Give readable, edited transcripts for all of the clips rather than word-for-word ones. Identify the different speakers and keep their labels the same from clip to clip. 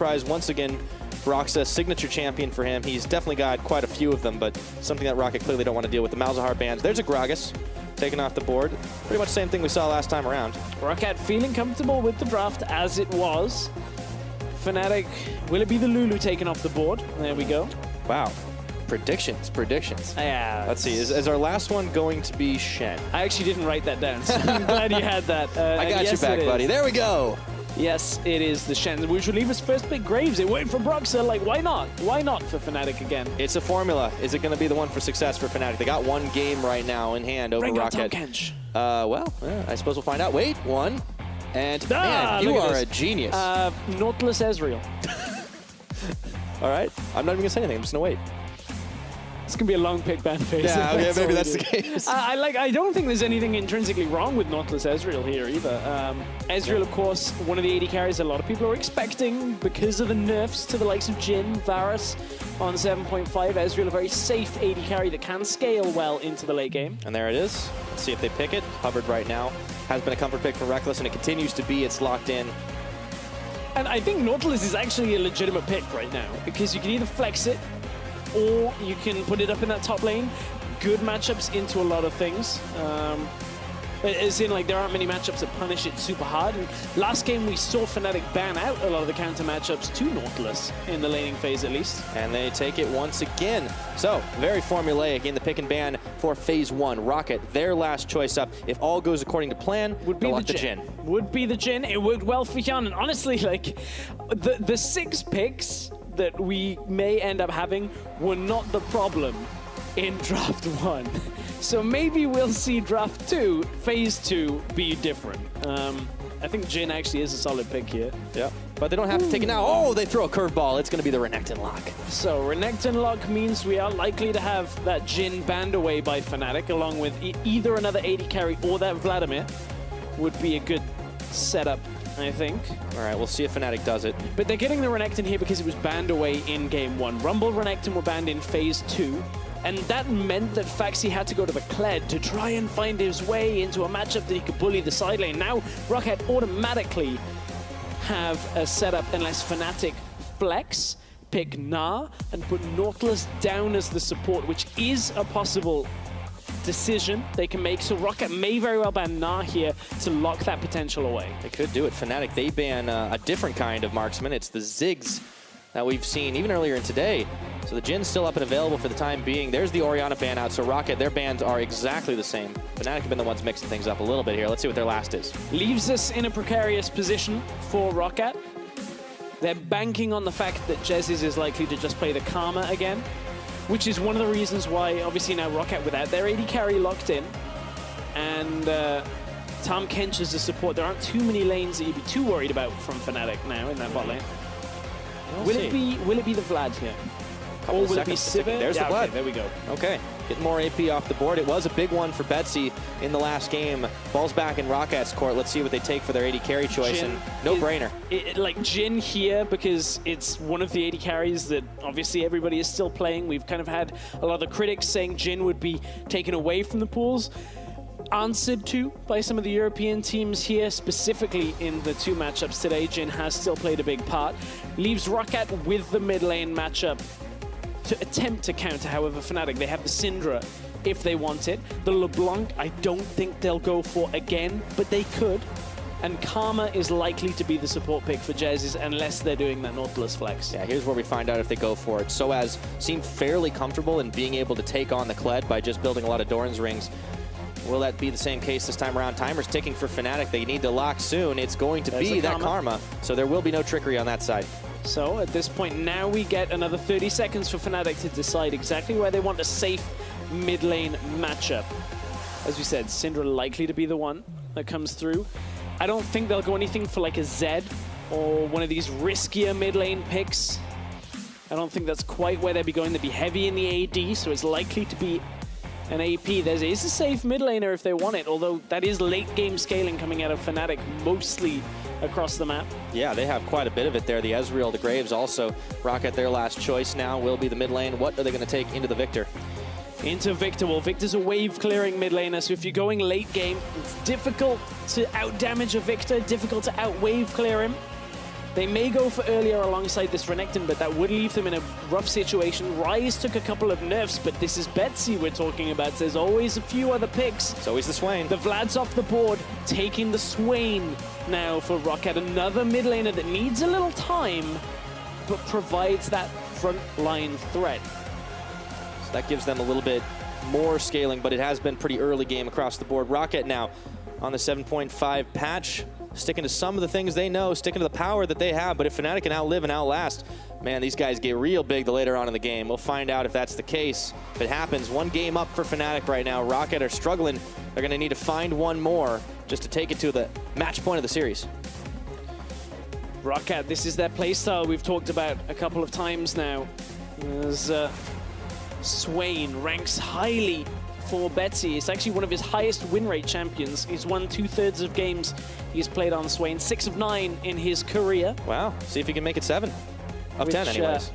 Speaker 1: surprise once again. Roxas, signature champion for him. He's definitely got quite a few of them, but something that Roccat clearly don't want to deal with. The Malzahar bans. There's a Gragas taken off the board. Pretty much the same thing we saw last time around.
Speaker 2: Roccat feeling comfortable with the draft as it was. Fnatic, will it be the Lulu taken off the board? There we go.
Speaker 1: Wow. Predictions.
Speaker 2: Yeah.
Speaker 1: Let's see. Is our last one going to be Shen?
Speaker 2: I actually didn't write that down, so I'm glad you had that.
Speaker 1: I got you back, buddy. There we go.
Speaker 2: Yes, it is the Shen, which would leave us first pick Graves. It worked for Broxah. Like, why not? Why not for Fnatic again?
Speaker 1: It's a formula. Is it going to be the one for success for Fnatic? They got one game right now in hand over Roccat. Well, yeah, I suppose we'll find out. Wait, one. And, man, you are a genius.
Speaker 2: Nautilus Ezreal.
Speaker 1: All right. I'm not even going to say anything. I'm just going to wait.
Speaker 2: It's going to be a long pick ban phase.
Speaker 1: Yeah, okay, maybe that's the case.
Speaker 2: I don't think there's anything intrinsically wrong with Nautilus Ezreal here either. Ezreal, of course, one of the AD carries a lot of people are expecting because of the nerfs to the likes of Jhin, Varus on 7.5. Ezreal, a very safe AD carry that can scale well into the late game.
Speaker 1: And there it is. Let's see if they pick it. Hubbard right now has been a comfort pick for Reckless, and it continues to be. It's locked in.
Speaker 2: And I think Nautilus is actually a legitimate pick right now because you can either flex it or you can put it up in that top lane. Good matchups into a lot of things. As in, like, there aren't many matchups that punish it super hard. And last game, we saw Fnatic ban out a lot of the counter matchups to Nautilus in the laning phase, at least.
Speaker 1: And they take it once again. So, very formulaic in the pick and ban for phase one. Roccat, their last choice up. If all goes according to plan,
Speaker 2: would be the Jhin. Would be the Jhin. It worked well for Hyun. And honestly, like, the 6 picks that we may end up having were not the problem in draft 1. So maybe we'll see draft 2, phase 2, be different. I think Jhin actually is a solid pick here.
Speaker 1: Yeah, but they don't have to take it now. Oh, they throw a curveball. It's going to be the Renekton lock.
Speaker 2: So Renekton lock means we are likely to have that Jhin banned away by Fnatic, along with either another AD carry or that Vladimir. Would be a good setup, I think.
Speaker 1: All right, we'll see if Fnatic does it.
Speaker 2: But they're getting the Renekton here because it was banned away in game 1. Rumble Renekton were banned in phase 2. And that meant that Faxi had to go to the Kled to try and find his way into a matchup that he could bully the side lane. Now, Roccat automatically have a setup unless Fnatic flex, pick Gnar, and put Nautilus down as the support, which is a possible decision they can make. So Roccat may very well ban Gnar here to lock that potential away.
Speaker 1: They could do it. Fnatic, they ban a different kind of marksman. It's the Ziggs that we've seen even earlier in today. So the Jhin's still up and available for the time being. There's the Orianna ban out, so Roccat, their bans are exactly the same. Fnatic have been the ones mixing things up a little bit here. Let's see what their last is.
Speaker 2: Leaves us in a precarious position for Roccat. They're banking on the fact that Jezz is likely to just play the Karma again, which is one of the reasons why, obviously now Roccat without their AD carry locked in, and Tahm Kench as a support, there aren't too many lanes that you'd be too worried about from Fnatic now in that bot lane. Will it be the Vlad here? Or will it be Sivir?
Speaker 1: There's the Vlad.
Speaker 2: Okay, there we go.
Speaker 1: Okay, getting more AP off the board. It was a big one for Betsy in the last game. Ball's back in Rockat's court. Let's see what they take for their AD carry choice,
Speaker 2: Jhin,
Speaker 1: and no-brainer.
Speaker 2: Like Jhin here, because it's one of the AD carries that obviously everybody is still playing. We've kind of had a lot of the critics saying Jhin would be taken away from the pools. Answered to by some of the European teams here, specifically in the 2 matchups today. Jhin has still played a big part. Leaves Roccat with the mid lane matchup to attempt to counter, however, Fnatic. They have the Syndra if they want it. The LeBlanc, I don't think they'll go for again, but they could. And Karma is likely to be the support pick for Jezz unless they're doing that Nautilus flex.
Speaker 1: Yeah, here's where we find out if they go for it. Soaz seemed fairly comfortable in being able to take on the Kled by just building a lot of Doran's rings. Will that be the same case this time around? Timer's ticking for Fnatic. They need to lock soon. It's going to be that Karma, so there will be no trickery on that side.
Speaker 2: So at this point, now we get another 30 seconds for Fnatic to decide exactly where they want a safe mid lane matchup. As we said, Syndra likely to be the one that comes through. I don't think they'll go anything for like a Zed or one of these riskier mid lane picks. I don't think that's quite where they'd be going. They'd be heavy in the AD, so it's likely to be an AP. There is a safe mid laner if they want it, although that is late game scaling coming out of Fnatic mostly across the map.
Speaker 1: Yeah, they have quite a bit of it there. The Ezreal, the Graves also. Roccat, their last choice now will be the mid lane. What are they going to take into the Victor?
Speaker 2: Into Victor. Well, Victor's a wave clearing mid laner, so if you're going late game, it's difficult to out damage a Victor, difficult to out wave clear him. They may go for earlier alongside this Renekton, but that would leave them in a rough situation. Ryze took a couple of nerfs, but this is Betsy we're talking about. There's always a few other picks.
Speaker 1: It's always the Swain.
Speaker 2: The Vlad's off the board, taking the Swain now for Roccat. Another mid laner that needs a little time, but provides that front line threat.
Speaker 1: So that gives them a little bit more scaling, but it has been pretty early game across the board. Roccat now on the 7.5 patch, sticking to some of the things they know, sticking to the power that they have. But if Fnatic can outlive and outlast, man, these guys get real big the later on in the game. We'll find out if that's the case. If it happens, one game up for Fnatic right now. Roccat are struggling. They're going to need to find one more just to take it to the match point of the series.
Speaker 2: Roccat, this is their playstyle we've talked about a couple of times now. As Swain ranks highly for Betsy. It's actually one of his highest win rate champions. He's won 2/3 of games he's played on Swain, 6 of 9 in his career.
Speaker 1: Wow, see if he can make it 7 of 10 anyways.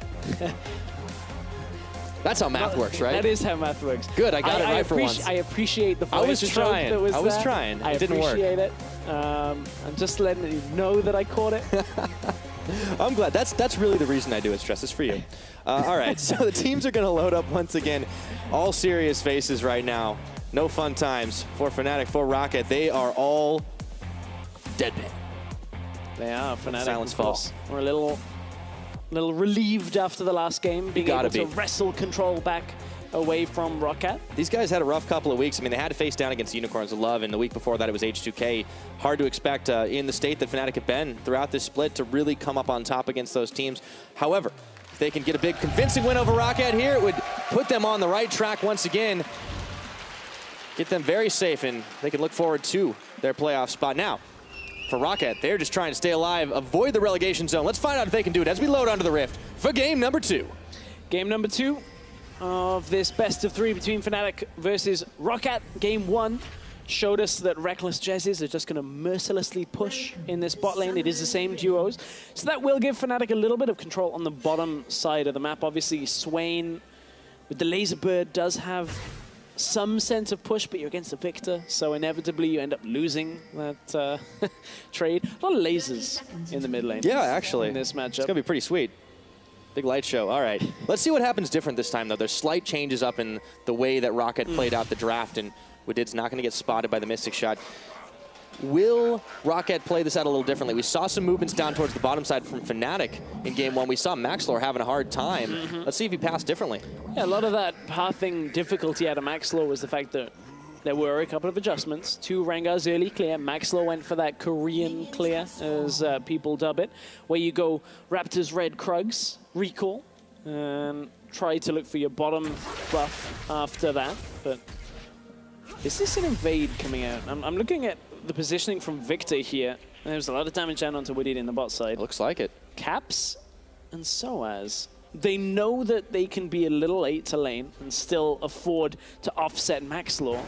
Speaker 1: That's how math works, right?
Speaker 2: That is how math works.
Speaker 1: Good, I got it right for once.
Speaker 2: I appreciate the voice.
Speaker 1: I was trying. I was trying. It didn't work.
Speaker 2: I appreciate it. I'm just letting you know that I caught it.
Speaker 1: I'm glad. That's really the reason I do it, Stress. It's for you. All right, so the teams are going to load up once again. All serious faces right now. No fun times for Fnatic, for Roccat. They are all deadpan.
Speaker 2: They are. Fnatic,
Speaker 1: Silence
Speaker 2: of course. We're a little relieved after the last game, being able to wrestle control back away from Roccat.
Speaker 1: These guys had a rough couple of weeks. I mean, they had to face down against Unicorns of Love, and the week before that it was H2K. Hard to expect in the state that Fnatic have been throughout this split to really come up on top against those teams. However, if they can get a big convincing win over Roccat here, it would put them on the right track once again. Get them very safe, and they can look forward to their playoff spot. Now, for Roccat, they're just trying to stay alive, avoid the relegation zone. Let's find out if they can do it as we load onto the Rift for game number 2.
Speaker 2: Game number 2 of this best of 3 between Fnatic versus Roccat. Game 1 showed us that Reckless Jezzes are just going to mercilessly push in this bot lane. It is the same duos. So that will give Fnatic a little bit of control on the bottom side of the map. Obviously, Swain with the Laser Bird does have some sense of push, but you're against a Victor, so inevitably you end up losing that trade. A lot of lasers in the mid lane.
Speaker 1: Yeah, actually.
Speaker 2: In this matchup.
Speaker 1: It's going to be pretty sweet. Big light show. All right. Let's see what happens different this time, though. There's slight changes up in the way that Roccat played out the draft, and Wadid's not going to get spotted by the Mystic Shot. Will Roccat play this out a little differently? We saw some movements down towards the bottom side from Fnatic in game 1. We saw Maxlor having a hard time. Let's see if he passed differently.
Speaker 2: Yeah, a lot of that pathing difficulty out of Maxlor was the fact that there were a couple of adjustments to Rengar's early clear. Maxlor went for that Korean clear, as people dub it, where you go Raptors, Red, Krugs, recall, and try to look for your bottom buff after that. But is this an invade coming out? I'm looking at the positioning from Victor here. There's a lot of damage down onto Wadid in the bot side.
Speaker 1: Looks like it.
Speaker 2: Caps and Soaz. They know that they can be a little late to lane and still afford to offset Maxlor.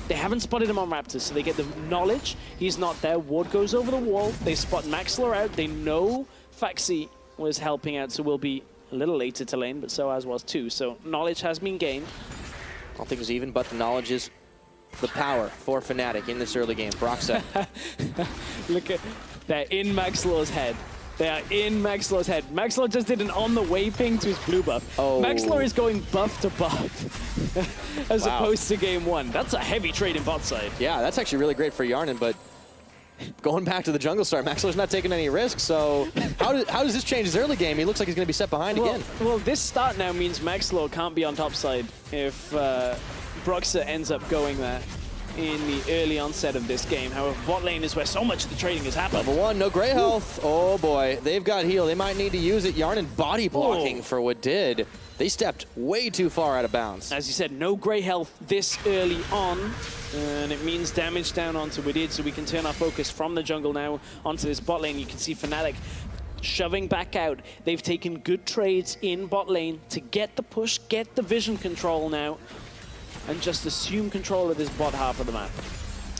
Speaker 2: They haven't spotted him on Raptors, so they get the knowledge. He's not there. Ward goes over the wall. They spot Maxlor out. They know Faxi was helping out, so will be a little later to lane, but Soaz was too. So knowledge has been gained.
Speaker 1: I don't think it was even, but the knowledge is the power for Fnatic in this early game. Broxa.
Speaker 2: Look at, they're in Maxlor's head. They are in Maxlor's head. Maxlor just did an on-the-way ping to his blue buff.
Speaker 1: Oh.
Speaker 2: Maxlor is going buff to buff as opposed to game 1. That's a heavy trade in bot side.
Speaker 1: Yeah, that's actually really great for Yarnan, but going back to the jungle start, Maxlor's not taking any risks, so how does this change his early game? He looks like he's going to be set behind again.
Speaker 2: Well, this start now means Maxlor can't be on top side if Broxa ends up going there in the early onset of this game. However, bot lane is where so much of the trading has happened.
Speaker 1: Level 1, no gray health. Oh boy, they've got heal. They might need to use it. Yarnan body blocking for Wadid. They stepped way too far out of bounds.
Speaker 2: As you said, no gray health this early on, and it means damage down onto Wadid, so we can turn our focus from the jungle now onto this bot lane. You can see Fnatic shoving back out. They've taken good trades in bot lane to get the push, get the vision control now, and just assume control of this bot half of the map.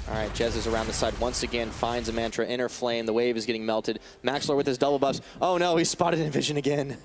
Speaker 1: All right, Jez is around the side once again, finds a Mantra, inner flame, the wave is getting melted. Maxlor with his double buffs. Oh no, he's spotted in vision again.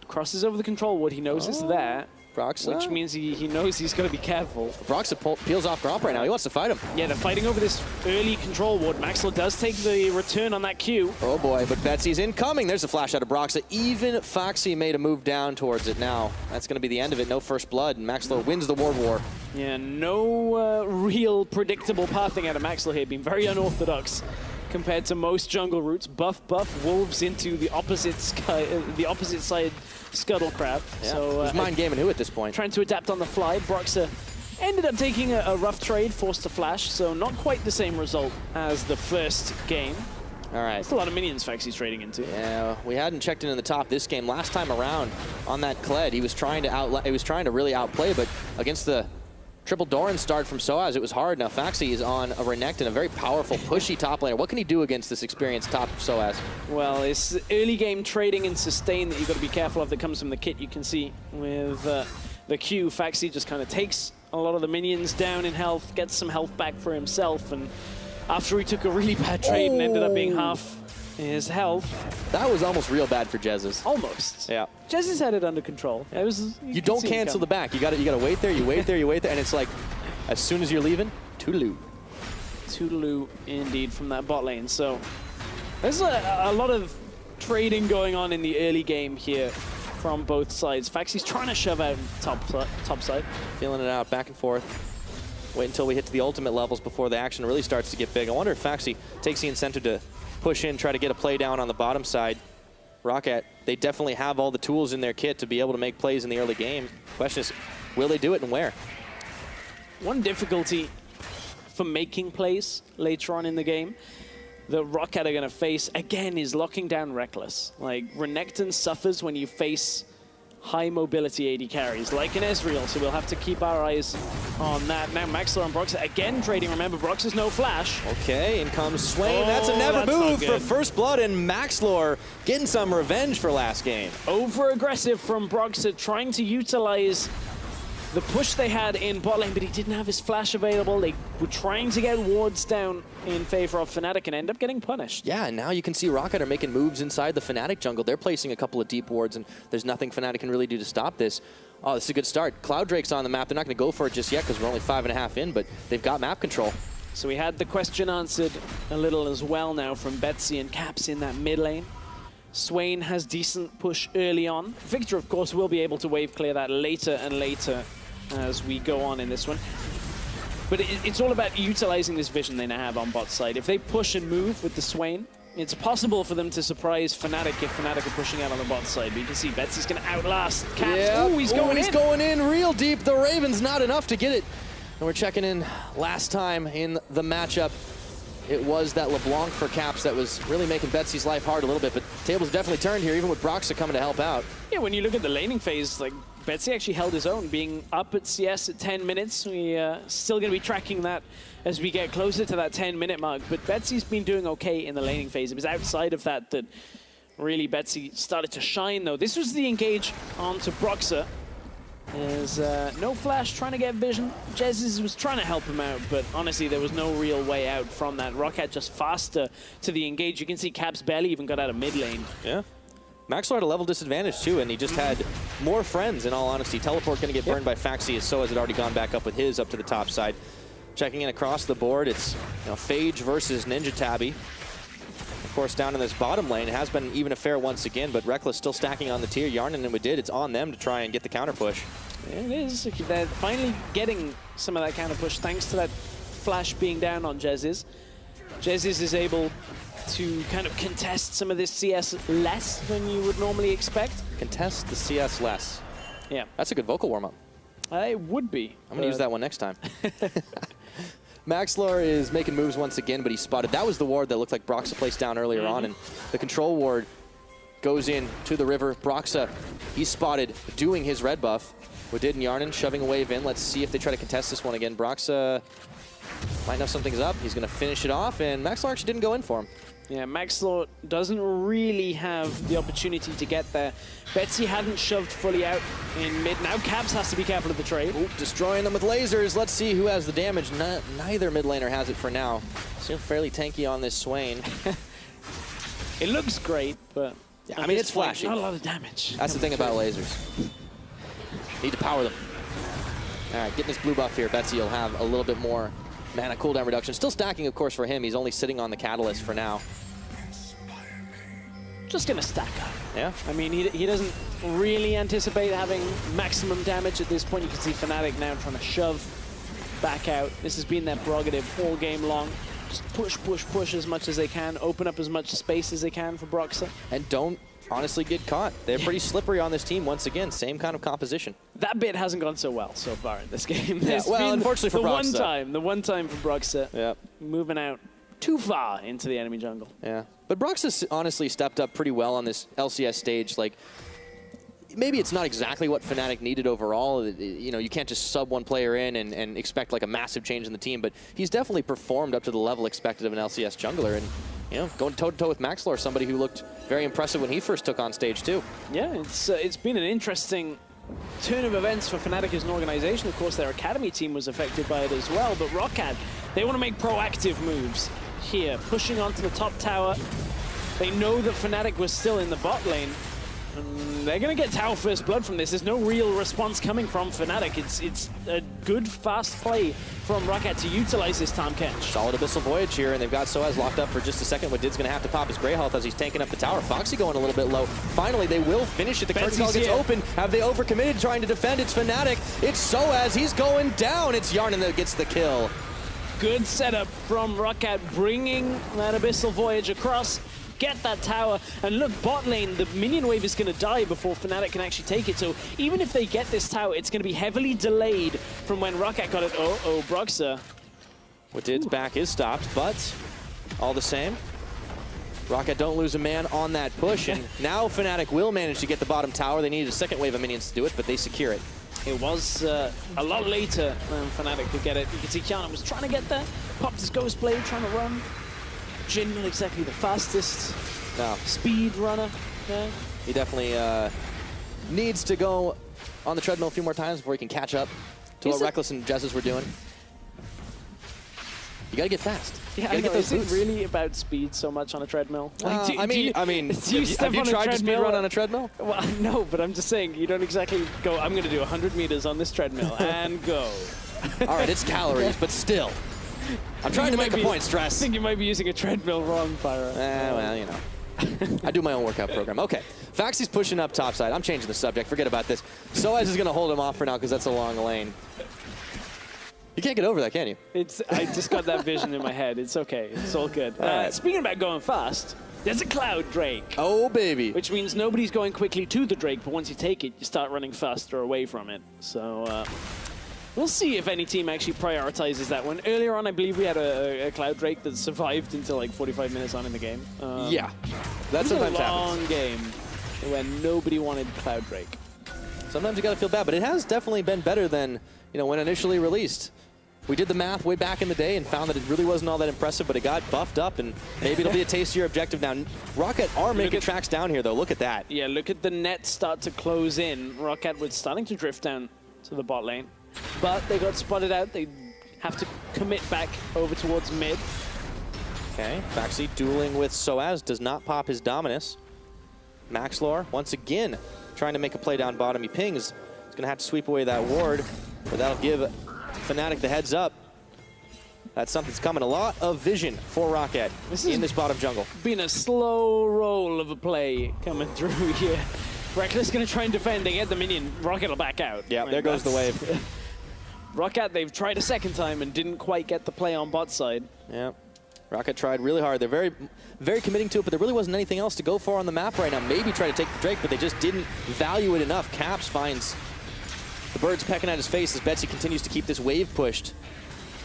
Speaker 2: Crosses over the control ward, he knows it's there.
Speaker 1: Broxa?
Speaker 2: Which means he knows he's got to be careful.
Speaker 1: Broxa peels off Gromp right now. He wants to fight him.
Speaker 2: Yeah, they're fighting over this early control ward. Maxwell does take the return on that Q.
Speaker 1: Oh boy, but Betsy's incoming. There's a flash out of Broxa. Even Foxy made a move down towards it now. That's going to be the end of it. No first blood, and Maxwell wins the ward war.
Speaker 2: Yeah, no real predictable pathing out of Maxwell here. Being very unorthodox compared to most jungle routes. Buff wolves into the opposite side scuttle crab.
Speaker 1: Yeah.
Speaker 2: So
Speaker 1: he's mind gaming who at this point?
Speaker 2: Trying to adapt on the fly. Broxa ended up taking a rough trade, forced to flash, so not quite the same result as the first game.
Speaker 1: All right.
Speaker 2: That's a lot of minions Foxy's trading into.
Speaker 1: Yeah, we hadn't checked in the top this game. Last time around on that Kled, he was trying to really outplay, but against the triple Doran start from Soaz, it was hard. Now Foxy is on a Renekton, a very powerful, pushy top laner. What can he do against this experienced top Soaz?
Speaker 2: Well, it's early game trading and sustain that you've got to be careful of that comes from the kit. You can see with the Q, Foxy just kind of takes a lot of the minions down in health, gets some health back for himself, and after he took a really bad trade and ended up being half his health.
Speaker 1: That was almost real bad for Jez's.
Speaker 2: Almost.
Speaker 1: Yeah.
Speaker 2: Jez's had it under control. It was,
Speaker 1: you don't cancel the back. You got to wait there. You wait there. You wait there, and it's like, as soon as you're leaving, toodaloo.
Speaker 2: Toodaloo, indeed, from that bot lane. So there's a lot of trading going on in the early game here from both sides. Foxy's trying to shove out top side.
Speaker 1: Feeling it out, back and forth. Wait until we hit to the ultimate levels before the action really starts to get big. I wonder if Foxy takes the incentive to push in, try to get a play down on the bottom side. Roccat, they definitely have all the tools in their kit to be able to make plays in the early game. Question is, will they do it and where?
Speaker 2: One difficulty for making plays later on in the game that Roccat are going to face, again, is locking down Reckless. Like, Renekton suffers when you face high mobility AD carries, like in Ezreal, so we'll have to keep our eyes on that. Now Maxlor and Broxa again trading. Remember, Broxa's no flash.
Speaker 1: Okay, in comes Swain. That's a never move for first blood, and Maxlor getting some revenge for last game.
Speaker 2: Over-aggressive from Broxa, trying to utilize the push they had in bot lane, but he didn't have his flash available. They were trying to get wards down in favor of Fnatic and end up getting punished.
Speaker 1: Yeah, and now you can see Roccat are making moves inside the Fnatic jungle. They're placing a couple of deep wards, and there's nothing Fnatic can really do to stop this. Oh, this is a good start. Cloud Drake's on the map. They're not going to go for it just yet because we're only 5.5 in, but they've got map control.
Speaker 2: So we had the question answered a little as well now from Betsy and Caps in that mid lane. Swain has decent push early on. Victor, of course, will be able to wave clear that later and later as we go on in this one. But it's all about utilizing this vision they now have on bot side. If they push and move with the Swain, it's possible for them to surprise Fnatic if Fnatic are pushing out on the bot side. But you can see Betsy's going to outlast Caps.
Speaker 1: Yeah.
Speaker 2: Oh, he's
Speaker 1: going in real deep. The Raven's not enough to get it. And we're checking in last time in the matchup. It was that LeBlanc for Caps that was really making Betsy's life hard a little bit, but tables definitely turned here, even with Broxa coming to help out.
Speaker 2: Yeah, when you look at the laning phase, like, Betsy actually held his own, being up at CS at 10 minutes. We still going to be tracking that as we get closer to that 10-minute mark, but Betsy's been doing okay in the laning phase. It was outside of that that really Betsy started to shine, though. This was the engage onto Broxa. There's no flash, trying to get vision. Jez was trying to help him out, but honestly, there was no real way out from that. Roccat just faster to the engage. You can see Caps barely even got out of mid lane.
Speaker 1: Yeah. Maxwell had a level disadvantage too, and he just had more friends, in all honesty. Teleport going to get burned by Foxy, as Soaz had already gone back up with his up to the top side. Checking in across the board, it's Phage versus Ninja Tabby. Of course, down in this bottom lane, it has been even affair once again, but Reckless still stacking on the tier. Yarnan and Wadid, it's on them to try and get the counter push.
Speaker 2: It is. They're finally getting some of that counter push thanks to that flash being down on Jez's. Jez's is able to kind of contest some of this CS less than you would normally expect.
Speaker 1: Contest the CS less.
Speaker 2: Yeah.
Speaker 1: That's a good vocal warm-up.
Speaker 2: It would be.
Speaker 1: I'm going to use that one next time. Maxlor is making moves once again, but he spotted. That was the ward that looked like Broxa placed down earlier on, and the control ward goes in to the river. Broxa, he's spotted doing his red buff. Wadid and Yarnan shoving a wave in. Let's see if they try to contest this one again. Broxa might know something's up. He's going to finish it off, and Maxlor actually didn't go in for him.
Speaker 2: Yeah, Maxlor doesn't really have the opportunity to get there. Betsy hadn't shoved fully out in mid. Now Caps has to be careful of the trade.
Speaker 1: Ooh, destroying them with lasers. Let's see who has the damage. Neither mid laner has it for now. Still fairly tanky on this Swain.
Speaker 2: It looks great, but
Speaker 1: yeah, I mean, it's flashy.
Speaker 2: Not a lot of damage.
Speaker 1: That's the thing about lasers. Need to power them. All right, getting this blue buff here. Betsy will have a little bit more mana cooldown reduction. Still stacking, of course, for him. He's only sitting on the Catalyst for now.
Speaker 2: Just going to stack up.
Speaker 1: Yeah.
Speaker 2: I mean, he doesn't really anticipate having maximum damage at this point. You can see Fnatic now trying to shove back out. This has been their prerogative all game long. Just push, push, push as much as they can. Open up as much space as they can for Broxah.
Speaker 1: And don't honestly get caught. They're pretty slippery on this team once again. Same kind of composition.
Speaker 2: That bit hasn't gone so well so far in this game.
Speaker 1: Yeah, well, unfortunately for Broxah.
Speaker 2: The one time for Broxah.
Speaker 1: Yep.
Speaker 2: Moving out too far into the enemy jungle.
Speaker 1: Yeah. But Broxah honestly stepped up pretty well on this LCS stage. Like, maybe it's not exactly what Fnatic needed overall. You know, you can't just sub one player in and expect like a massive change in the team, but he's definitely performed up to the level expected of an LCS jungler. And, you know, going toe-to-toe with Maxlor, somebody who looked very impressive when he first took on stage too.
Speaker 2: Yeah, it's been an interesting turn of events for Fnatic as an organization. Of course, their academy team was affected by it as well, but Roccat, they want to make proactive moves here, pushing onto the top tower. They know that Fnatic was still in the bot lane. They're going to get tower first blood from this. There's no real response coming from Fnatic. It's a good, fast play from Roccat to utilize this time catch.
Speaker 1: Solid Abyssal Voyage here, and they've got Soaz locked up for just a second. What Did's going to have to pop his Grey Health as he's tanking up the tower. Foxy going a little bit low. Finally, they will finish it. The curtain call gets open. Have they overcommitted trying to defend? It's Fnatic. It's Soaz. He's going down. It's Yarnan that gets the kill.
Speaker 2: Good setup from Roccat, bringing that Abyssal Voyage across. Get that tower, and look, bot lane, the minion wave is going to die before Fnatic can actually take it, so even if they get this tower, it's going to be heavily delayed from when Roccat got it. Oh, Broxah.
Speaker 1: What Did's back is stopped, but all the same, Roccat don't lose a man on that push, and now Fnatic will manage to get the bottom tower. They needed a second wave of minions to do it, but they secure it.
Speaker 2: It was a lot later than Fnatic could get it. You can see Kiana was trying to get there, popped his Ghost Blade, trying to run. Jin not exactly the fastest speed runner. Yeah.
Speaker 1: He definitely needs to go on the treadmill a few more times before he can catch up to what Reckless and Jezz were doing. You gotta get fast.
Speaker 2: Yeah,
Speaker 1: you gotta get those boots.
Speaker 2: Is it really about speed so much on a treadmill? Like,
Speaker 1: I mean, have you tried to speed run on a treadmill?
Speaker 2: Well, no, but I'm just saying you don't exactly go, I'm going to do 100 meters on this treadmill and go.
Speaker 1: All right, it's calories, but still. I'm trying to make a point, Stress.
Speaker 2: I think you might be using a treadmill wrong, Pyro.
Speaker 1: Well, you know. I do my own workout program. Okay, Faxy's pushing up topside. I'm changing the subject. Forget about this. Soaz is going to hold him off for now because that's a long lane. You can't get over that, can you?
Speaker 2: I just got that vision in my head. It's okay. It's all good.
Speaker 1: Right.
Speaker 2: Speaking about going fast, there's a Cloud Drake.
Speaker 1: Oh, baby.
Speaker 2: Which means nobody's going quickly to the Drake, but once you take it, you start running faster away from it. So we'll see if any team actually prioritizes that one. Earlier on, I believe we had a Cloud Drake that survived until like 45 minutes on in the game.
Speaker 1: Yeah, that's sometimes
Speaker 2: a long game when nobody wanted Cloud Drake.
Speaker 1: Sometimes you got to feel bad, but it has definitely been better than when initially released. We did the math way back in the day and found that it really wasn't all that impressive, but it got buffed up, and maybe it'll be a tastier objective now. Roccat are making tracks down here, though. Look at that.
Speaker 2: Yeah, look at the net start to close in. Roccat was starting to drift down to the bot lane, but they got spotted out. They have to commit back over towards mid.
Speaker 1: Okay, Faxy dueling with Soaz, does not pop his Dominus. Maxlor, once again, trying to make a play down bottom. He pings. He's going to have to sweep away that ward, but that'll give Fnatic the heads up. That's something's coming. A lot of vision for Roccat in this bottom jungle.
Speaker 2: Been a slow roll of a play coming through here. Reckless going to try and defend. They get the minion. Roccat will back out.
Speaker 1: Yeah, there goes the wave.
Speaker 2: Roccat, they've tried a second time and didn't quite get the play on bot side.
Speaker 1: Yeah. Roccat tried really hard. They're very committing to it, but there really wasn't anything else to go for on the map right now. Maybe try to take the Drake, but they just didn't value it enough. Caps finds the birds pecking at his face as Betsy continues to keep this wave pushed.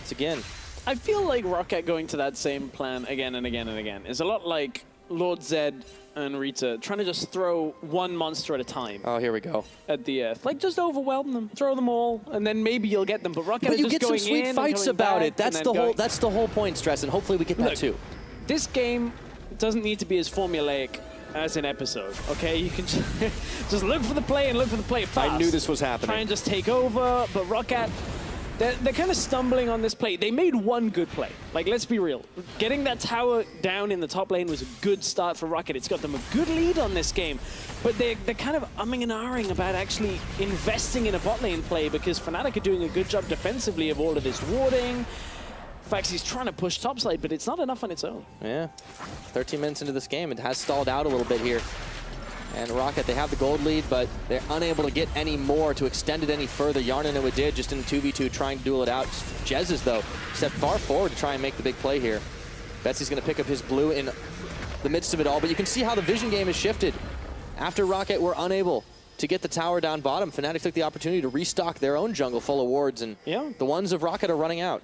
Speaker 1: It's again.
Speaker 2: I feel like Roccat going to that same plan again and again and again is a lot like Lord Zed and Rita trying to just throw one monster at a time.
Speaker 1: Oh, here we go.
Speaker 2: At the earth. Like, just overwhelm them, throw them all, and then maybe you'll get them. But Roccat
Speaker 1: But you
Speaker 2: is just
Speaker 1: get some
Speaker 2: going
Speaker 1: sweet
Speaker 2: in
Speaker 1: fights about it. That's the whole point, Stress, and hopefully we get that too.
Speaker 2: This game doesn't need to be as formulaic as an episode, okay? You can just look for the play and look for the play fast.
Speaker 1: I knew this was happening.
Speaker 2: Try and just take over, but Roccat, They're kind of stumbling on this play. They made one good play. Like, let's be real. Getting that tower down in the top lane was a good start for Roccat. It's got them a good lead on this game. But they're kind of umming and ahhing about actually investing in a bot lane play because Fnatic are doing a good job defensively of all of this warding. In fact, he's trying to push topside, but it's not enough on its own.
Speaker 1: Yeah. 13 minutes into this game, it has stalled out a little bit here. And Roccat, they have the gold lead, but they're unable to get any more to extend it any further. Yarn and Noah did just in the 2v2 trying to duel it out. Jez though, stepped far forward to try and make the big play here. Betsy's going to pick up his blue in the midst of it all, but you can see how the vision game has shifted. After Roccat were unable to get the tower down bottom, Fnatic took the opportunity to restock their own jungle full of wards, and the ones of Roccat are running out.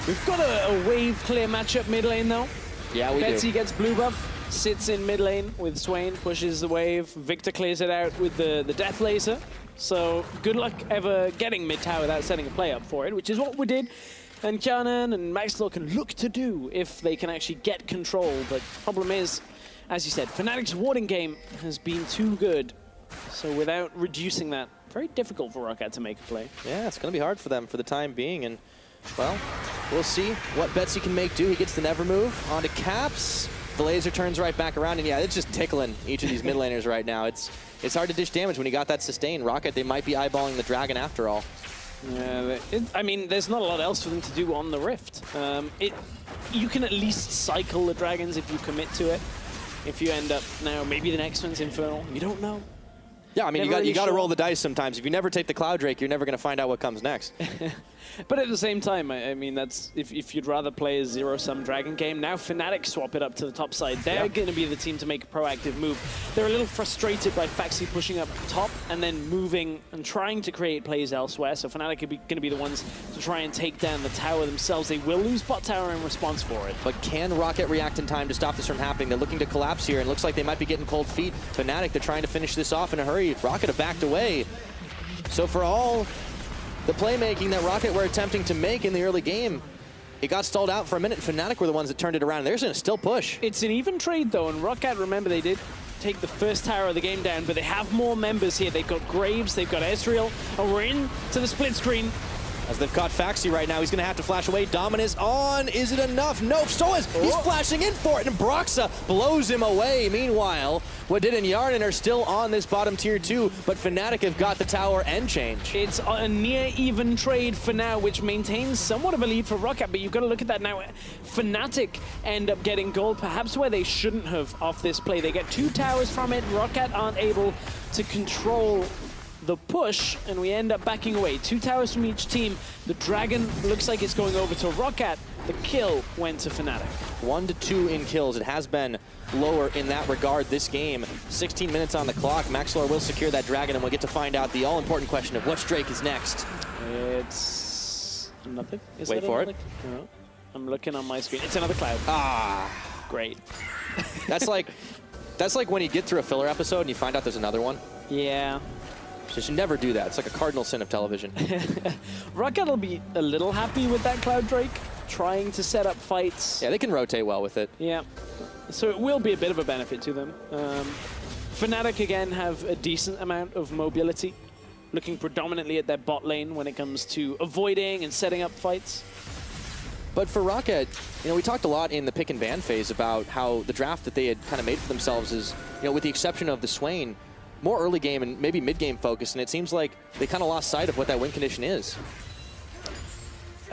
Speaker 2: We've got a wave clear matchup mid lane though.
Speaker 1: Yeah, we do.
Speaker 2: Betsy gets blue buff. Sits in mid lane with Swain, pushes the wave. Victor clears it out with the death laser. So good luck ever getting mid tower without setting a play up for it, which is what we did. And Kjarnan and Maxlor can look to do if they can actually get control. But the problem is, as you said, Fnatic's warding game has been too good. So without reducing that, very difficult for Roccat to make a play.
Speaker 1: Yeah, it's going to be hard for them for the time being. And, well, we'll see what Betsy can make do. He gets the never move onto Caps. The laser turns right back around, and yeah, it's just tickling each of these mid laners right now. It's hard to dish damage when you got that sustain. Roccat, they might be eyeballing the dragon after all.
Speaker 2: Yeah, I mean, there's not a lot else for them to do on the Rift. You can at least cycle the dragons if you commit to it. If you end up now, maybe the next one's Infernal. You don't know.
Speaker 1: Yeah, I mean, you got to roll the dice sometimes. If you never take the Cloud Drake, you're never going to find out what comes next.
Speaker 2: But at the same time, I mean, that's if you'd rather play a zero-sum dragon game, now Fnatic swap it up to the top side. They're going to be the team to make a proactive move. They're a little frustrated by Faxi pushing up top and then moving and trying to create plays elsewhere. So Fnatic are going to be the ones to try and take down the tower themselves. They will lose bot tower in response for it.
Speaker 1: But can Roccat react in time to stop this from happening? They're looking to collapse here, and looks like they might be getting cold feet. Fnatic, they're trying to finish this off in a hurry. Roccat have backed away. So for all the playmaking that Roccat were attempting to make in the early game, it got stalled out for a minute, and Fnatic were the ones that turned it around. They're going to still push.
Speaker 2: It's an even trade, though, and Roccat, remember, they did take the first tower of the game down, but they have more members here. They've got Graves, they've got Ezreal, and we're into the split screen.
Speaker 1: As they've caught Faxi right now, he's going to have to flash away. Dominus on. Is it enough? Nope. So is. He's flashing in for it, and Broxa blows him away. Meanwhile, Wadid and Yarnan are still on this bottom tier 2, but Fnatic have got the tower and change.
Speaker 2: It's a near even trade for now, which maintains somewhat of a lead for Roccat, but you've got to look at that now. Fnatic end up getting gold, perhaps where they shouldn't have off this play. They get 2 towers from it. Roccat aren't able to control the push, and we end up backing away. 2 towers from each team. The dragon looks like it's going over to Roccat. The kill went to Fnatic.
Speaker 1: 1 to 2 in kills. It has been lower in that regard this game. 16 minutes on the clock. Maxlor will secure that dragon, and we'll get to find out the all-important question of which Drake is next.
Speaker 2: It's nothing.
Speaker 1: Wait for it.
Speaker 2: No. I'm looking on my screen. It's another Cloud.
Speaker 1: Ah,
Speaker 2: great.
Speaker 1: That's like when you get through a filler episode and you find out there's another one.
Speaker 2: Yeah.
Speaker 1: You should never do that. It's like a cardinal sin of television.
Speaker 2: Roccat will be a little happy with that Cloud Drake, trying to set up fights.
Speaker 1: Yeah, they can rotate well with it.
Speaker 2: Yeah. So it will be a bit of a benefit to them. Fnatic, again, have a decent amount of mobility, looking predominantly at their bot lane when it comes to avoiding and setting up fights.
Speaker 1: But for Roccat, you know, we talked a lot in the pick and ban phase about how the draft that they had kind of made for themselves is, you know, with the exception of the Swain, more early game and maybe mid game focus, and it seems like they kind of lost sight of what that win condition is.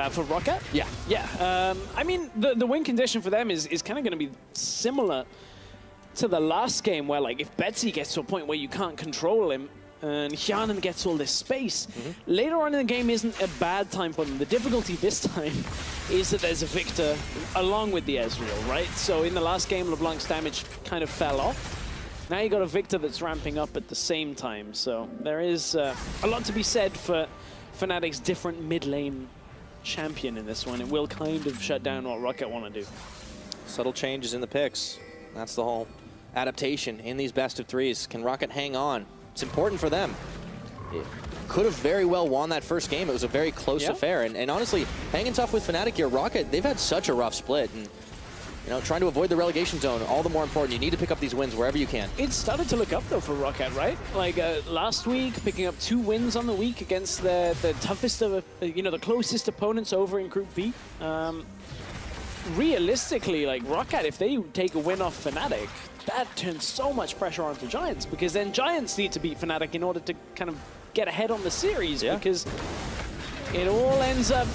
Speaker 2: For Roccat?
Speaker 1: Yeah.
Speaker 2: Yeah. I mean, the win condition for them is kind of going to be similar to the last game, where, like, if Betsy gets to a point where you can't control him and Kjarnan gets all this space, later on in the game isn't a bad time for them. The difficulty this time is that there's a Victor along with the Ezreal, right? So in the last game, LeBlanc's damage kind of fell off. Now you got a Victor that's ramping up at the same time. So there is a lot to be said for Fnatic's different mid lane champion in this one. It will kind of shut down what Roccat want to do.
Speaker 1: Subtle changes in the picks. That's the whole adaptation in these best of threes. Can Roccat hang on? It's important for them. It could have very well won that first game. It was a very close affair. And honestly, hanging tough with Fnatic here, Roccat, they've had such a rough split. And You know, trying to avoid the relegation zone, all the more important. You need to pick up these wins wherever you can.
Speaker 2: It's started to look up, though, for Roccat, right? Like, last week, picking up 2 wins on the week against the toughest of, the closest opponents over in Group B. Realistically, like, Roccat, if they take a win off Fnatic, that turns so much pressure onto Giants, because then Giants need to beat Fnatic in order to kind of get ahead on the series, because it all ends up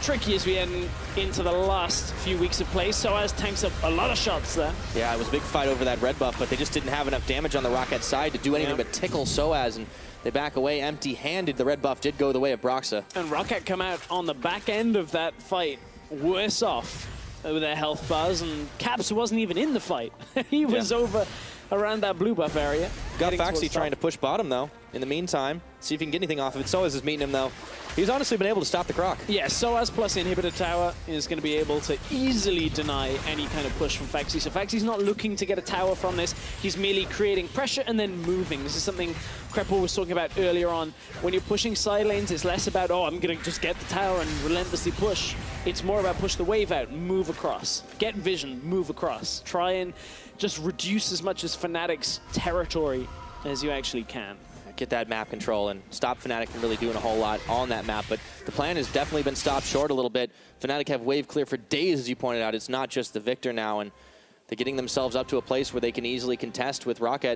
Speaker 2: tricky as we end into the last few weeks of play. Soaz tanks up a lot of shots there.
Speaker 1: Yeah, it was a big fight over that red buff, but they just didn't have enough damage on the Roccat side to do anything but tickle Soaz, and they back away empty-handed. The red buff did go the way of Broxa.
Speaker 2: And Roccat come out on the back end of that fight worse off with their health bars, and Caps wasn't even in the fight. He was over around that blue buff area.
Speaker 1: Got Faxi trying to push bottom, though, in the meantime. See if he can get anything off of it. Soaz is meeting him, though. He's honestly been able to stop the Croc.
Speaker 2: Yeah, Soaz plus Inhibitor Tower is going to be able to easily deny any kind of push from Faxi. So Faxi's not looking to get a tower from this. He's merely creating pressure and then moving. This is something Kreppel was talking about earlier on. When you're pushing side lanes, it's less about, oh, I'm going to just get the tower and relentlessly push. It's more about push the wave out, move across. Get vision, move across. Try and just reduce as much as Fnatic's territory as you actually can.
Speaker 1: Get that map control and stop Fnatic from really doing a whole lot on that map. But the plan has definitely been stopped short a little bit. Fnatic have wave clear for days, as you pointed out. It's not just the Victor now, and they're getting themselves up to a place where they can easily contest with Roccat.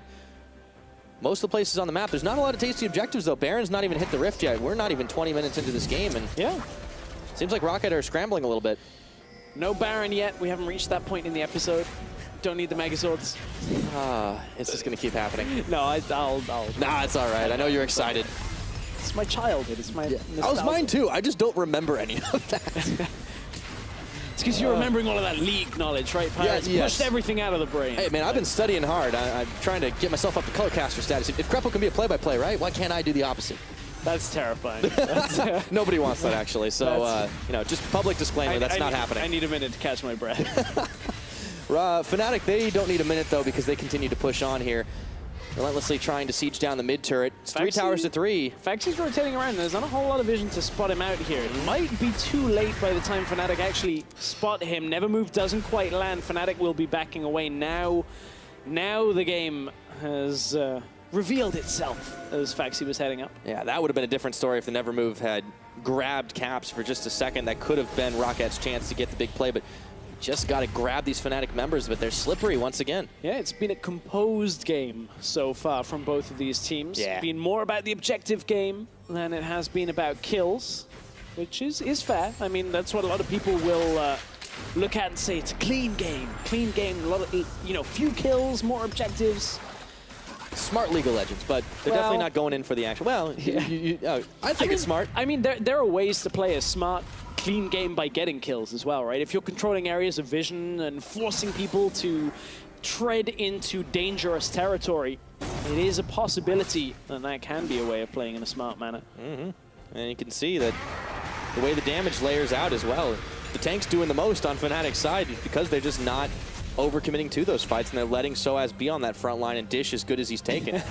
Speaker 1: Most of the places on the map, there's not a lot of tasty objectives, though. Baron's not even hit the Rift yet. We're not even 20 minutes into this game, and seems like Roccat are scrambling a little bit.
Speaker 2: No Baron yet. We haven't reached that point in the episode. Don't need the Megazords.
Speaker 1: It's just going to keep happening.
Speaker 2: No, I'll...
Speaker 1: Nah, it's all right. I know you're excited.
Speaker 2: It's my childhood. It's my nostalgia.
Speaker 1: That was mine, too. I just don't remember any of that.
Speaker 2: It's because you're remembering all of that league knowledge, right, Pirates? Pushed everything out of the brain.
Speaker 1: Hey, man, I've been studying hard. I'm trying to get myself up to colorcaster status. If Kreppel can be a play-by-play, right? Why can't I do the opposite?
Speaker 2: That's terrifying.
Speaker 1: Nobody wants that, actually. So, just public disclaimer, that's not happening.
Speaker 2: I need a minute to catch my breath.
Speaker 1: Fnatic, they don't need a minute, though, because they continue to push on here. Relentlessly trying to siege down the mid turret. It's 3 towers to 3.
Speaker 2: Faxi's rotating around. There's not a whole lot of vision to spot him out here. It might be too late by the time Fnatic actually spot him. Never Move doesn't quite land. Fnatic will be backing away now. Now the game has revealed itself as Faxi was heading up.
Speaker 1: Yeah, that would have been a different story if the Never Move had grabbed Caps for just a second. That could have been Rockat's chance to get the big play, but just got to grab these Fnatic members, but they're slippery once again. Yeah,
Speaker 2: it's been a composed game so far from both of these teams.
Speaker 1: Yeah.
Speaker 2: It's been more about the objective game than it has been about kills, which is fair. I mean, that's what a lot of people will look at and say it's a clean game. Clean game, a lot of, few kills, more objectives.
Speaker 1: Smart League of Legends, but they're definitely not going in for the action. Well, I think it's smart.
Speaker 2: I mean, there are ways to play a smart, clean game by getting kills as well, right? If you're controlling areas of vision and forcing people to tread into dangerous territory, it is a possibility, and that can be a way of playing in a smart manner.
Speaker 1: And you can see that the way the damage layers out as well. The tank's doing the most on Fnatic's side because they're just not overcommitting to those fights, and they're letting Soaz be on that front line and dish as good as he's taken.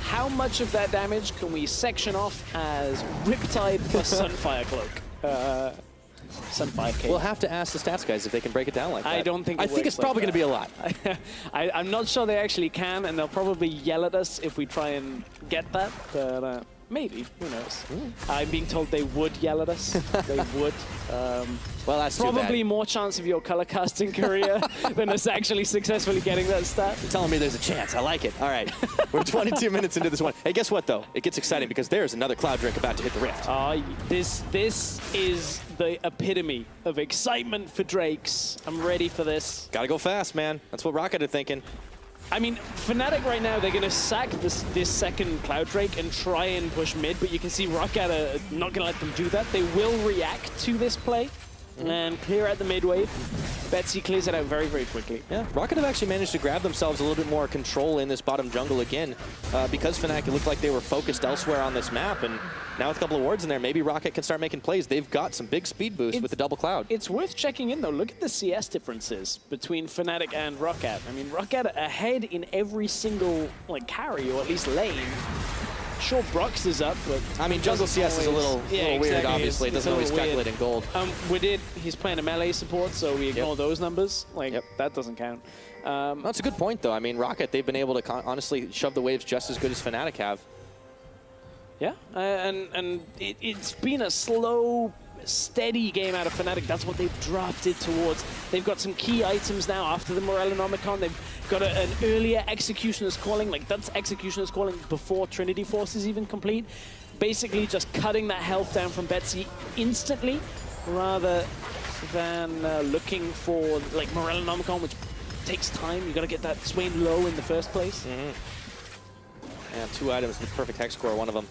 Speaker 2: How much of that damage can we section off as Riptide plus Sunfire Cloak? Sunfire Cape.
Speaker 1: We'll have to ask the stats guys if they can break it down like that.
Speaker 2: I don't think
Speaker 1: I think it's probably going to be a lot.
Speaker 2: I'm not sure they actually can, and they'll probably yell at us if we try and get that, but maybe. Who knows? I'm being told they would yell at us. They would.
Speaker 1: Well, that's
Speaker 2: probably more chance of your color casting career than us actually successfully getting that stat.
Speaker 1: You're telling me there's a chance. I like it. All right. We're 22 minutes into this one. Hey, guess what, though? It gets exciting because there's another Cloud Drake about to hit the Rift.
Speaker 2: This is the epitome of excitement for Drakes. I'm ready for this.
Speaker 1: Gotta go fast, man. That's what Roccat are thinking.
Speaker 2: I mean, Fnatic right now, they're going to sack this second Cloud Drake and try and push mid, but you can see Roccat are not going to let them do that. They will react to this play and clear out the mid wave. Betsy clears it out very, very quickly.
Speaker 1: Yeah, Roccat have actually managed to grab themselves a little bit more control in this bottom jungle again because Fnatic looked like they were focused elsewhere on this map, and now with a couple of wards in there, maybe Roccat can start making plays. They've got some big speed boosts with the double Cloud.
Speaker 2: It's worth checking in, though. Look at the CS differences between Fnatic and Roccat. I mean, Roccat ahead in every single carry, or at least lane. Sure, Brox is up, but...
Speaker 1: I mean, jungle CS is a little weird, obviously. It doesn't always calculate in gold.
Speaker 2: He's playing a melee support, so we ignore those numbers. Like, that doesn't count.
Speaker 1: That's a good point, though. I mean, Roccat, they've been able to honestly shove the waves just as good as Fnatic have.
Speaker 2: Yeah, and it's been a slow, steady game out of Fnatic. That's what they've drafted towards. They've got some key items now after the Morellonomicon. They've got an earlier Executioner's Calling. Like, that's Executioner's Calling before Trinity Force is even complete. Basically just cutting that health down from Betsy instantly rather than looking for, like, Morellonomicon, which takes time. You got to get that Swain low in the first place.
Speaker 1: Yeah, 2 items with perfect hex score, one of them.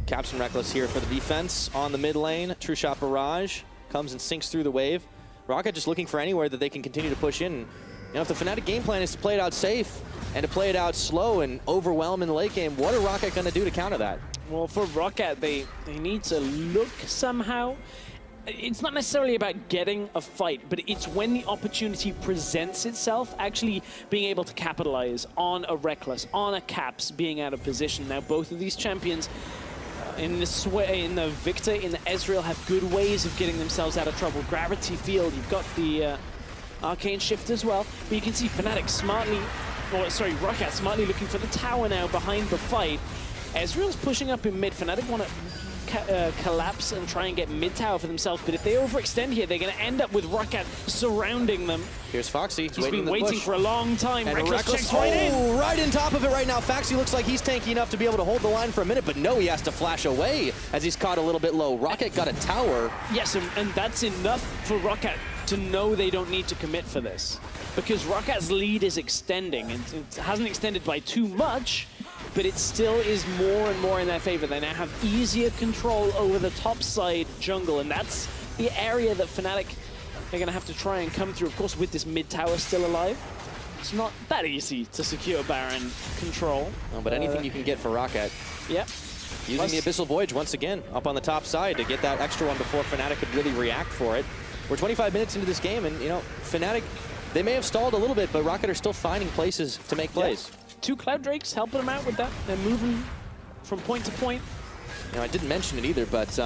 Speaker 1: Caps and Reckless here for the defense on the mid lane. True Shot Barrage comes and sinks through the wave. Roccat just looking for anywhere that they can continue to push in. You know, if the Fnatic game plan is to play it out safe and to play it out slow and overwhelm in the late game, what are Roccat going to do to counter that?
Speaker 2: Well, for Roccat, they need to look somehow. It's not necessarily about getting a fight, but it's when the opportunity presents itself, actually being able to capitalize on a Reckless, on a Caps being out of position. Now, both of these champions, in the Victor, in the Ezreal, have good ways of getting themselves out of trouble. Gravity Field, you've got the Arcane Shift as well, but you can see Fnatic Roccat smartly looking for the tower now behind the fight. Ezreal's pushing up in mid. Fnatic want to collapse and try and get mid tower for themselves, but if they overextend here, they're going to end up with Roccat surrounding them.
Speaker 1: Here's Foxy.
Speaker 2: He's been waiting for a long time.
Speaker 1: And
Speaker 2: Reckless checks right in.
Speaker 1: Right in top of it right now. Foxy looks like he's tanky enough to be able to hold the line for a minute, but no, he has to flash away as he's caught a little bit low. Roccat got a tower.
Speaker 2: Yes, and that's enough for Roccat to know they don't need to commit for this, because Rockat's lead is extending, and it hasn't extended by too much, but it still is more and more in their favor. They now have easier control over the top side jungle, and that's the area that Fnatic are going to have to try and come through, of course, with this mid tower still alive. It's not that easy to secure Baron control.
Speaker 1: No, but anything you can get for Roccat.
Speaker 2: Yep.
Speaker 1: Using the Abyssal Voyage once again up on the top side to get that extra one before Fnatic could really react for it. We're 25 minutes into this game, and, you know, Fnatic, they may have stalled a little bit, but Roccat are still finding places to make plays.
Speaker 2: Yeah. 2 Cloud Drakes helping them out with that. They're moving from point to point.
Speaker 1: You know, I didn't mention it either, but,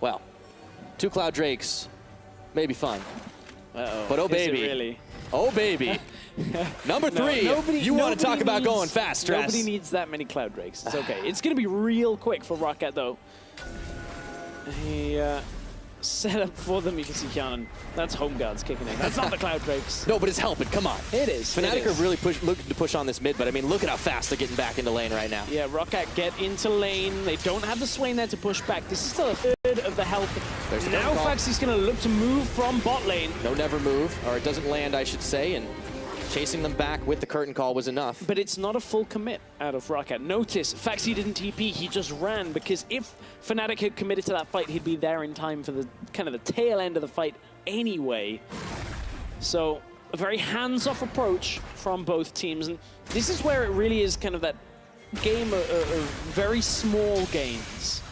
Speaker 1: well, 2 Cloud Drakes may be fun.
Speaker 2: Uh-oh.
Speaker 1: But oh, baby.
Speaker 2: Really?
Speaker 1: Oh, baby. Number 3, you want to talk about going fast, Stress.
Speaker 2: Nobody needs that many Cloud Drakes. It's okay. It's going to be real quick for Roccat, though. He set up for them. You can see Kianan. That's Home Guards kicking in. That's not the Cloud Drakes.
Speaker 1: No, but it's helping. Come on.
Speaker 2: It is.
Speaker 1: Fnatic are really looking to push on this mid, but I mean, look at how fast they're getting back into lane right now.
Speaker 2: Yeah, Roccat get into lane. They don't have the Swain there to push back. This is still a third of the health. Now Foxy's going to look to move from bot lane.
Speaker 1: No never move, or it doesn't land, I should say, and chasing them back with the curtain call was enough.
Speaker 2: But it's not a full commit out of Roccat. Notice, Foxy didn't TP, he just ran, because if Fnatic had committed to that fight, he'd be there in time for the kind of the tail end of the fight anyway. So, a very hands-off approach from both teams, and this is where it really is kind of that game of very small gains.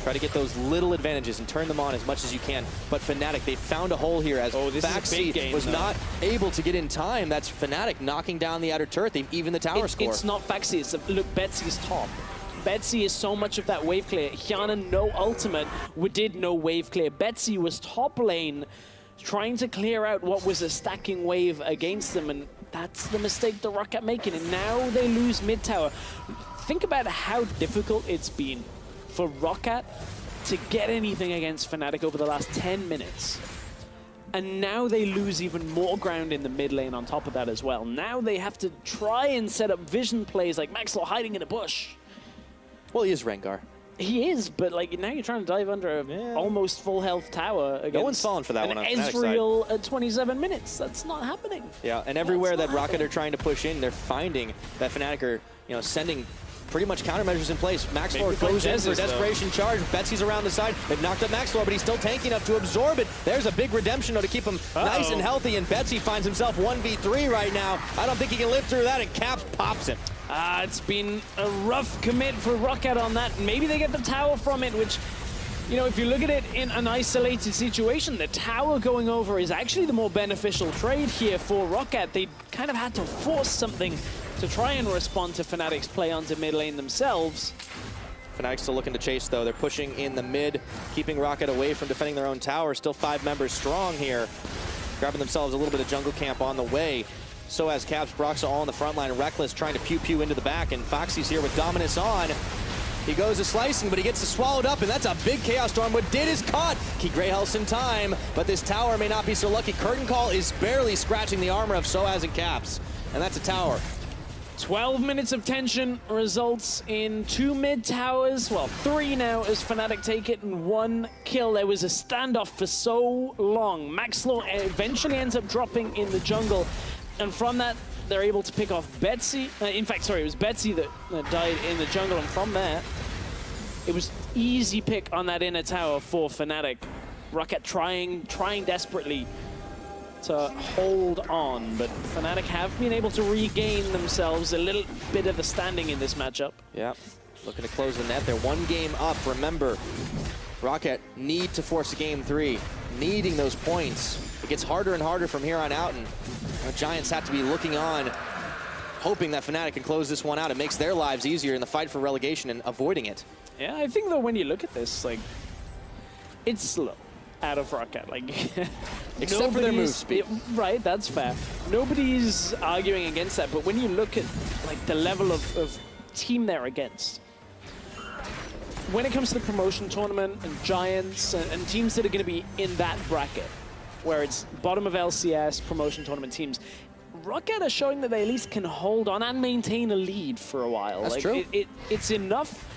Speaker 1: Try to get those little advantages and turn them on as much as you can. But Fnatic, they found a hole here as Foxy was not able to get in time. That's Fnatic knocking down the outer turret. They've evened the tower score.
Speaker 2: It's not Foxy, it's look, Betsy's top. Betsy is so much of that wave clear. Kianan, no ultimate, did no wave clear. Betsy was top lane trying to clear out what was a stacking wave against them, and that's the mistake the Roccat making, and now they lose mid tower. Think about how difficult it's been for Roccat to get anything against Fnatic over the last 10 minutes. And now they lose even more ground in the mid lane on top of that as well. Now they have to try and set up vision plays like Maxwell hiding in a bush.
Speaker 1: Well, he is Rengar.
Speaker 2: He is, but like now you're trying to dive under a almost full health tower against
Speaker 1: no one's falling for that one on
Speaker 2: Ezreal at 27 minutes. That's not happening.
Speaker 1: Yeah, and everywhere that Roccat are trying to push in, they're finding that Fnatic are, you know, sending pretty much countermeasures in place. Maxlord goes in for a desperation charge. Betsy's around the side. They've knocked up Maxlord, but he's still tanky enough to absorb it. There's a big redemption, though, to keep him nice and healthy, and Betsy finds himself 1v3 right now. I don't think he can live through that, and Caps pops him.
Speaker 2: It's been a rough commit for Roccat on that. Maybe they get the tower from it, which You know, if you look at it in an isolated situation, the tower going over is actually the more beneficial trade here for Roccat. They kind of had to force something to try and respond to Fnatic's play onto mid lane themselves.
Speaker 1: Fnatic still looking to chase, though. They're pushing in the mid, keeping Roccat away from defending their own tower. Still 5 members strong here. Grabbing themselves a little bit of jungle camp on the way. So as Caps, Broxa all on the front line. Reckless trying to pew-pew into the back, and Foxy's here with Dominus on. He goes to slicing, but he gets swallowed up, and that's a big Chaos Storm. What did is caught. Key Grey Health's in time, but this tower may not be so lucky. Curtain Call is barely scratching the armor of Soaz and Caps, and that's a tower.
Speaker 2: 12 minutes of tension results in 2 mid towers. Well, 3 now as Fnatic take it and 1 kill. There was a standoff for so long. Maxlaw eventually ends up dropping in the jungle, and from that, they're able to pick off Betsy. In fact, sorry, it was Betsy that died in the jungle, and from there, it was easy pick on that inner tower for Fnatic. Roccat trying desperately to hold on, but Fnatic have been able to regain themselves a little bit of the standing in this matchup.
Speaker 1: Yeah, looking to close the net. They're 1 game up. Remember, Roccat need to force a game 3, needing those points. It gets harder and harder from here on out, and the Giants have to be looking on, hoping that Fnatic can close this one out. It makes their lives easier in the fight for relegation and avoiding it.
Speaker 2: Yeah, I think though when you look at this, like, it's slow out of Roccat, like
Speaker 1: except for their move speed.
Speaker 2: Right, that's fair. Nobody's arguing against that, but when you look at like the level of team they're against, when it comes to the promotion tournament and Giants and teams that are going to be in that bracket, where it's bottom of LCS, promotion tournament teams, Roccat are showing that they at least can hold on and maintain a lead for a while.
Speaker 1: That's
Speaker 2: like,
Speaker 1: true.
Speaker 2: It's enough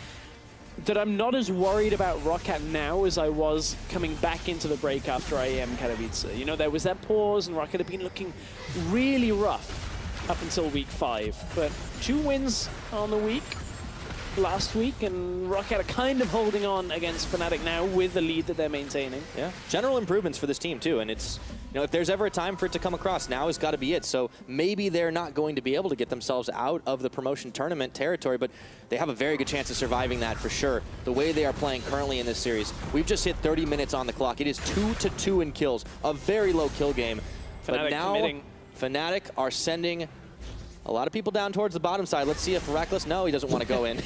Speaker 2: that I'm not as worried about Roccat now as I was coming back into the break after IEM Katowice. You know, there was that pause, and Roccat had been looking really rough up until week 5. But 2 wins on the week last week, and Roccat are kind of holding on against Fnatic now with the lead that they're maintaining.
Speaker 1: Yeah, general improvements for this team too, and it's, you know, if there's ever a time for it to come across, now has got to be it. So maybe they're not going to be able to get themselves out of the promotion tournament territory, but they have a very good chance of surviving that for sure. The way they are playing currently in this series, we've just hit 30 minutes on the clock. It is 2-2 in kills, a very low kill game. But now Fnatic are sending a lot of people down towards the bottom side. Let's see if Reckless, no, he doesn't want to go in.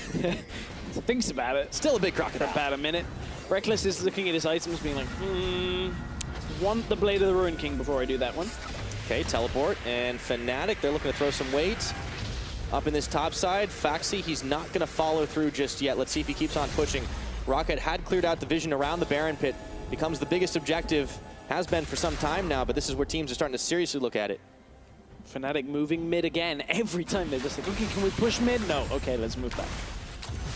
Speaker 2: Thinks about it.
Speaker 1: Still a big crocodile.
Speaker 2: For about a minute. Reckless is looking at his items being like, want the Blade of the Ruin King before I do that one.
Speaker 1: Okay, teleport, and Fnatic, they're looking to throw some weight up in this top side. Foxy, he's not going to follow through just yet. Let's see if he keeps on pushing. Roccat had cleared out the vision around the Baron Pit. Becomes the biggest objective, has been for some time now, but this is where teams are starting to seriously look at it.
Speaker 2: Fnatic moving mid again. Every time they're just like, okay, can we push mid? No. Okay, let's move back.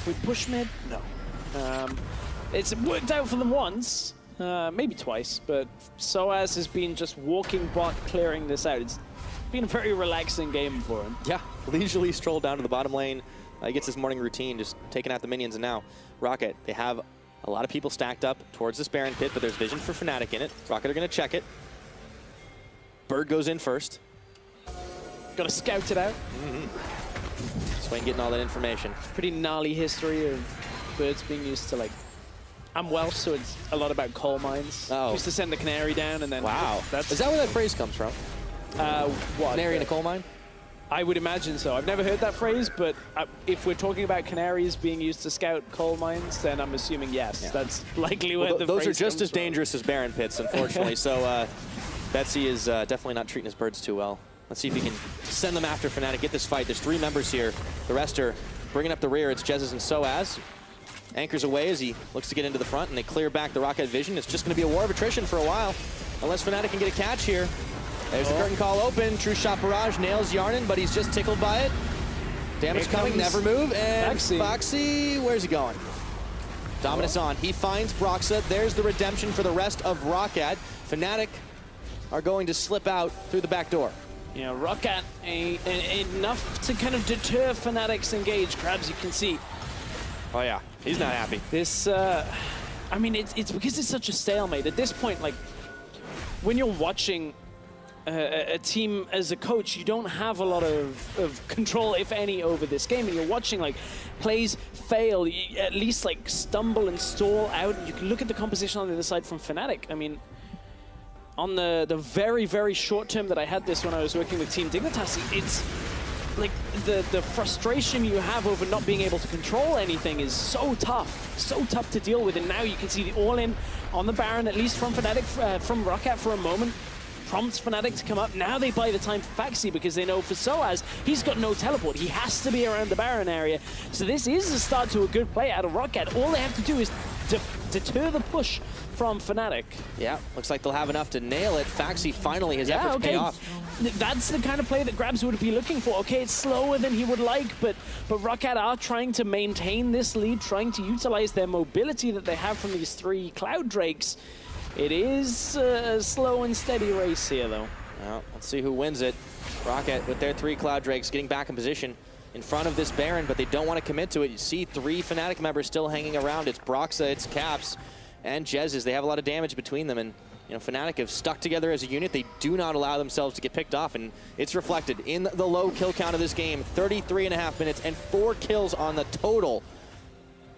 Speaker 2: Can we push mid? No. It's worked out for them once, maybe twice, but Soaz has been just walking bot, clearing this out. It's been a very relaxing game for him.
Speaker 1: Yeah, leisurely stroll down to the bottom lane. He gets his morning routine, just taking out the minions, and now Roccat, they have a lot of people stacked up towards this Baron Pit, but there's vision for Fnatic in it. Roccat are going to check it. Bird goes in first.
Speaker 2: Got to scout it out.
Speaker 1: Swain getting all that information.
Speaker 2: Pretty gnarly history of birds being used to, like, I'm Welsh, so it's a lot about coal mines.
Speaker 1: Oh.
Speaker 2: Used to send the canary down and then...
Speaker 1: Wow. Is that where that phrase comes from?
Speaker 2: What?
Speaker 1: Canary in a coal mine?
Speaker 2: I would imagine so. I've never heard that phrase, but if we're talking about canaries being used to scout coal mines, then I'm assuming yes. Yeah. That's likely where the phrase
Speaker 1: Those are just as
Speaker 2: from.
Speaker 1: dangerous as Baron Pits, unfortunately. So Betsy is definitely not treating his birds too well. Let's see if he can send them after Fnatic, get this fight. There's 3 members here. The rest are bringing up the rear. It's Jezz and Soaz. Anchors away as he looks to get into the front, and they clear back the Roccat vision. It's just going to be a war of attrition for a while, unless Fnatic can get a catch here. There's the curtain call open. True shot barrage nails Yarnan, but he's just tickled by it. Damage coming, never move. And Foxy, where's he going? Dominus on. He finds Broxa. There's the redemption for the rest of Roccat. Fnatic are going to slip out through the back door.
Speaker 2: You know, Roccat enough to kind of deter Fnatic's engage. Krabs, you can see.
Speaker 1: Oh yeah, he's not happy.
Speaker 2: This, I mean, it's because it's such a stalemate. At this point, like, when you're watching a team as a coach, you don't have a lot of control, if any, over this game. And you're watching like plays fail, at least like stumble and stall out. You can look at the composition on the other side from Fnatic. I mean, on the very, very short term that I had this when I was working with Team Dignitas, it's like the frustration you have over not being able to control anything is so tough to deal with. And now you can see the all-in on the Baron, at least from Fnatic, from Roccat for a moment, prompts Fnatic to come up. Now they buy the time for Faxi because they know for Soaz, he's got no teleport. He has to be around the Baron area. So this is the start to a good play out of Roccat. All they have to do is deter the push from Fnatic.
Speaker 1: Yeah, looks like they'll have enough to nail it. Faxi finally, his efforts pay off.
Speaker 2: That's the kind of play that Grabs would be looking for. Okay, it's slower than he would like, but Roccat are trying to maintain this lead, trying to utilize their mobility that they have from these 3 Cloud Drakes. It is a slow and steady race here, though.
Speaker 1: Well, let's see who wins it. Roccat with their 3 Cloud Drakes getting back in position in front of this Baron, but they don't want to commit to it. You see 3 Fnatic members still hanging around. It's Broxa, it's Caps, and Jez's. They have a lot of damage between them, and you know, Fnatic have stuck together as a unit. They do not allow themselves to get picked off, and it's reflected in the low kill count of this game. 33.5 minutes and 4 kills on the total.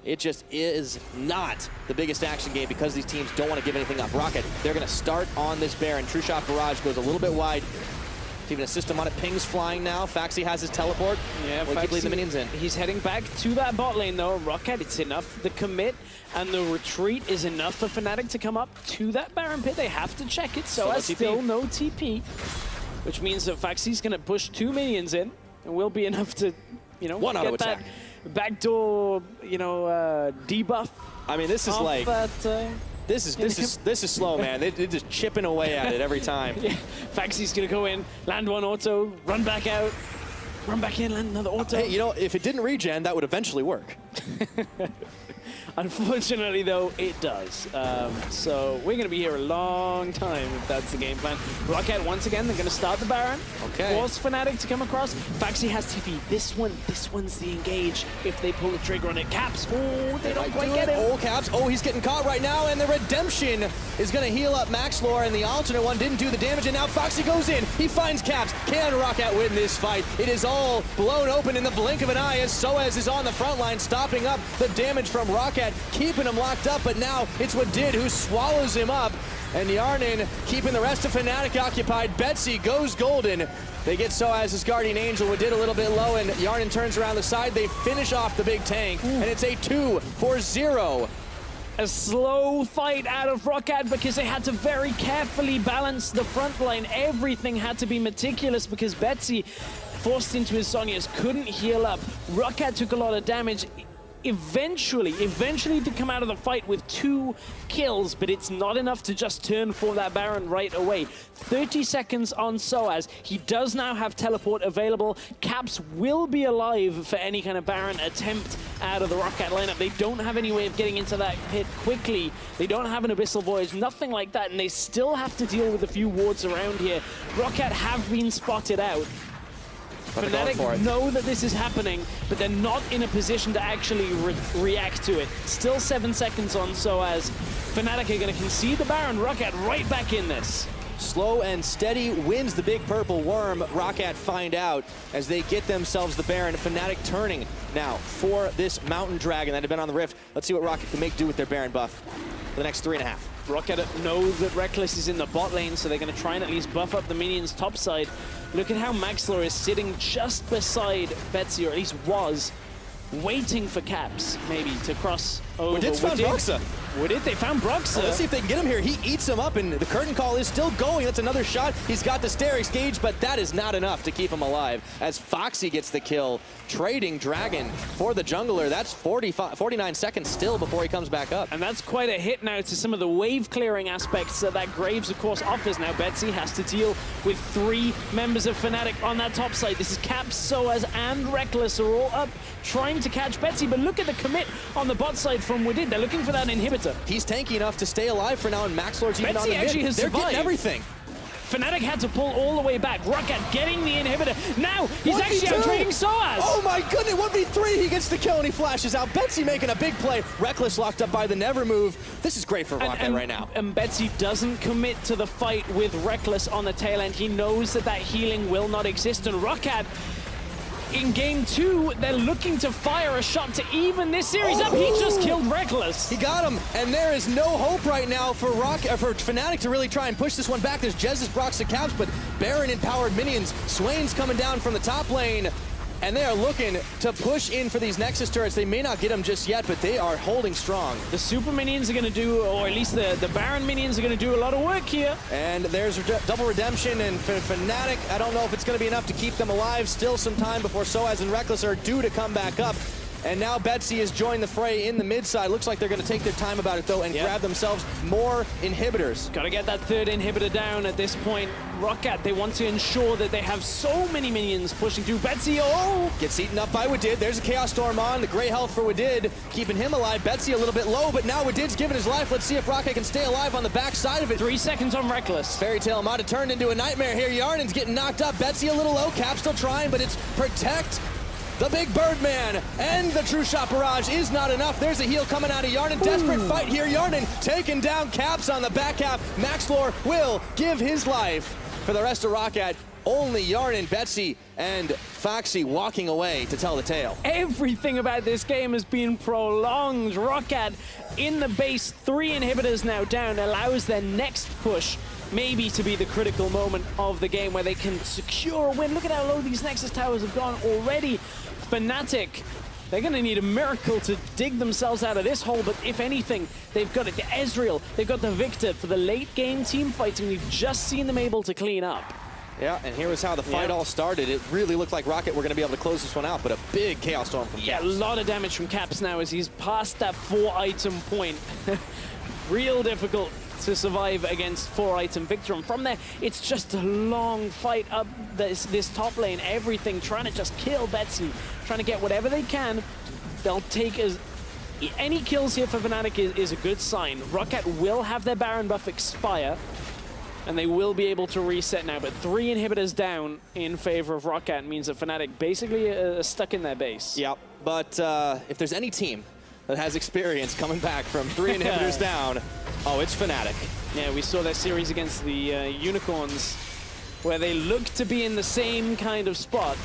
Speaker 1: It just is not the biggest action game because these teams don't want to give anything up. Roccat, they're going to start on this Baron. True Shot Barrage goes a little bit wide. Even a system on it. Ping's flying now. Faxi has his teleport.
Speaker 2: Yeah,
Speaker 1: Faxi, keep leading the minions in. He's
Speaker 2: heading back to that bot lane, though. Roccat, it's enough. The commit and the retreat is enough for Fnatic to come up to that Baron pit. They have to check it, so as still no TP, which means that Faxi's going to push 2 minions in, and will be enough to, you know,
Speaker 1: one auto
Speaker 2: get
Speaker 1: attack.
Speaker 2: That backdoor, you know, debuff.
Speaker 1: I mean, this is like
Speaker 2: that,
Speaker 1: this is slow, man. They're just chipping away at it every time.
Speaker 2: Yeah. Faxi's gonna go in, land one auto, run back out, run back in, land another auto.
Speaker 1: Hey, you know, if it didn't regen, that would eventually work.
Speaker 2: Unfortunately, though, it does. So we're going to be here a long time if that's the game plan. Roccat, once again, they're going to start the Baron.
Speaker 1: Okay.
Speaker 2: Force Fnatic to come across. Faxi has TP. This one's the engage if they pull the trigger on it. Caps. Oh, they don't quite get it.
Speaker 1: Oh, Caps. Oh, he's getting caught right now, and the Redemption is going to heal up Maxlore, and the alternate one didn't do the damage, and now Faxi goes in. He finds Caps. Can Roccat win this fight? It is all blown open in the blink of an eye as Soaz is on the front line, stopping up the damage from Roccat, keeping him locked up, but now it's Wadid who swallows him up, and Yarnin keeping the rest of Fnatic occupied. Betsy goes golden. They get Soaz's Guardian Angel. Wadid a little bit low, and Yarnin turns around the side. They finish off the big tank, and it's a 2-0.
Speaker 2: A slow fight out of Roccat because they had to very carefully balance the front line. Everything had to be meticulous because Betsy, forced into his Sonias, couldn't heal up. Roccat took a lot of damage. Eventually to come out of the fight with 2 kills, but it's not enough to just turn for that Baron right away. 30 seconds on Soaz. He does now have teleport available. Caps will be alive for any kind of Baron attempt out of the Roccat lineup. They don't have any way of getting into that pit quickly. They don't have an Abyssal Voyage, nothing like that, and they still have to deal with a few wards around here. Roccat have been spotted out. Fnatic know that this is happening, but they're not in a position to actually react to it. Still 7 seconds on Soaz. Fnatic are going to concede the Baron. Roccat right back in this.
Speaker 1: Slow and steady wins the big purple worm. Roccat find out as they get themselves the Baron. Fnatic turning now for this Mountain Dragon that had been on the Rift. Let's see what Roccat can make do with their Baron buff for the next 3.5.
Speaker 2: Roccat know that Reckless is in the bot lane, so they're going to try and at least buff up the minions top side. Look at how Maxlore is sitting just beside Betsy, or at least was, waiting for Caps, maybe, to cross over.
Speaker 1: Wadid's found Broxa.
Speaker 2: Wadid, they found Broxa.
Speaker 1: Well, let's see if they can get him here. He eats him up, and the curtain call is still going. That's another shot. He's got the stair engaged, but that is not enough to keep him alive as Foxy gets the kill, trading Dragon for the jungler. That's 49 seconds still before he comes back up.
Speaker 2: And that's quite a hit now to some of the wave clearing aspects that Graves, of course, offers. Now Betsy has to deal with 3 members of Fnatic on that top side. This is Caps, Soaz, and Reckless are all up trying to catch Betsy, but look at the commit on the bot side from Wadid. They're looking for that inhibitor.
Speaker 1: He's tanky enough to stay alive for now, and Maxlord's even on the mid.
Speaker 2: They're
Speaker 1: getting everything.
Speaker 2: Fnatic had to pull all the way back. Roccat getting the inhibitor. Now he's
Speaker 3: 1v2.
Speaker 2: actually out-trading Soaz.
Speaker 3: Oh my goodness, 1v3, he gets the kill and he flashes out. Betsy making a big play. Reckless locked up by the Never move. This is great for Roccat right now.
Speaker 2: And Betsy doesn't commit to the fight with Reckless on the tail end. He knows that healing will not exist. And Roccat, in game 2, they're looking to fire a shot to even this series up. He just killed Reckless.
Speaker 3: He got him, and there is no hope right now for Fnatic to really try and push this one back. There's Jez's, Brock's, and Caps, but Baron-empowered minions. Swain's coming down from the top lane, and they are looking to push in for these Nexus turrets. They may not get them just yet, but they are holding strong.
Speaker 2: The super minions are going to do, or at least the Baron minions are going to do a lot of work here.
Speaker 3: And there's double redemption, and for Fnatic, I don't know if it's going to be enough to keep them alive. Still some time before Soaz and Reckless are due to come back up. And now Betsy has joined the fray in the mid side. Looks like they're going to take their time about it, though, and grab themselves more inhibitors.
Speaker 2: Got to get that third inhibitor down at this point. Roccat, they want to ensure that they have so many minions pushing through. Betsy,
Speaker 3: gets eaten up by Wadid. There's a Chaos Storm on. The great health for Wadid, keeping him alive. Betsy a little bit low, but now Wadid's giving his life. Let's see if Roccat can stay alive on the back side of it.
Speaker 2: 3 seconds on Reckless.
Speaker 3: Fairy Tale might have turned into a nightmare here. Yarnin's getting knocked up. Betsy a little low. Cap still trying, but it's protect the big Birdman, and the True Shot Barrage is not enough. There's a heal coming out of Yarnin. Desperate fight here. Yarnin taking down Caps on the back half. Maxlor will give his life. For the rest of Roccat, only Yarnin, Betsy, and Foxy walking away to tell the tale.
Speaker 2: Everything about this game has been prolonged. Roccat in the base, 3 inhibitors now down, allows their next push maybe to be the critical moment of the game where they can secure a win. Look at how low these Nexus towers have gone already. Fnatic, they're going to need a miracle to dig themselves out of this hole, but if anything, they've got it. The Ezreal, they've got the Victor for the late game team fighting. We've just seen them able to clean up.
Speaker 3: Yeah, and here was how the fight all started. It really looked like Roccat were going to be able to close this one out, but a big Chaos Storm from Caps.
Speaker 2: Yeah, a lot of damage from Caps now as he's past that 4-item point. Real difficult to survive against 4-item Victor. And from there, it's just a long fight up this top lane. Everything trying to just kill Betsy, trying to get whatever they can. They'll take any kills here for Fnatic is a good sign. Roccat will have their Baron buff expire, and they will be able to reset now. But 3 inhibitors down in favor of Roccat means that Fnatic basically are stuck in their base.
Speaker 3: Yep, but if there's any team that has experience coming back from 3 inhibitors down, oh, it's Fnatic.
Speaker 2: Yeah, we saw that series against the Unicorns where they looked to be in the same kind of spot,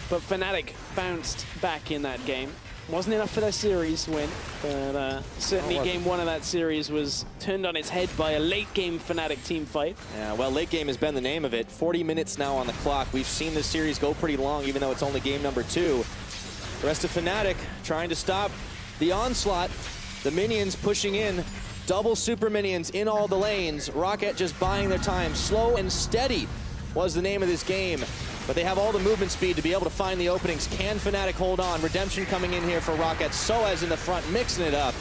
Speaker 2: but Fnatic bounced back in that game. Wasn't enough for their series win, but certainly game 1 of that series was turned on its head by a late game Fnatic team fight.
Speaker 3: Yeah, well, late game has been the name of it. 40 minutes now on the clock. We've seen this series go pretty long, even though it's only game number 2. The rest of Fnatic trying to stop the onslaught. The minions pushing in. Double super minions in all the lanes. Roccat just buying their time. Slow and steady was the name of this game. But they have all the movement speed to be able to find the openings. Can Fnatic hold on? Redemption coming in here for Roccat. Soaz in the front, mixing it up.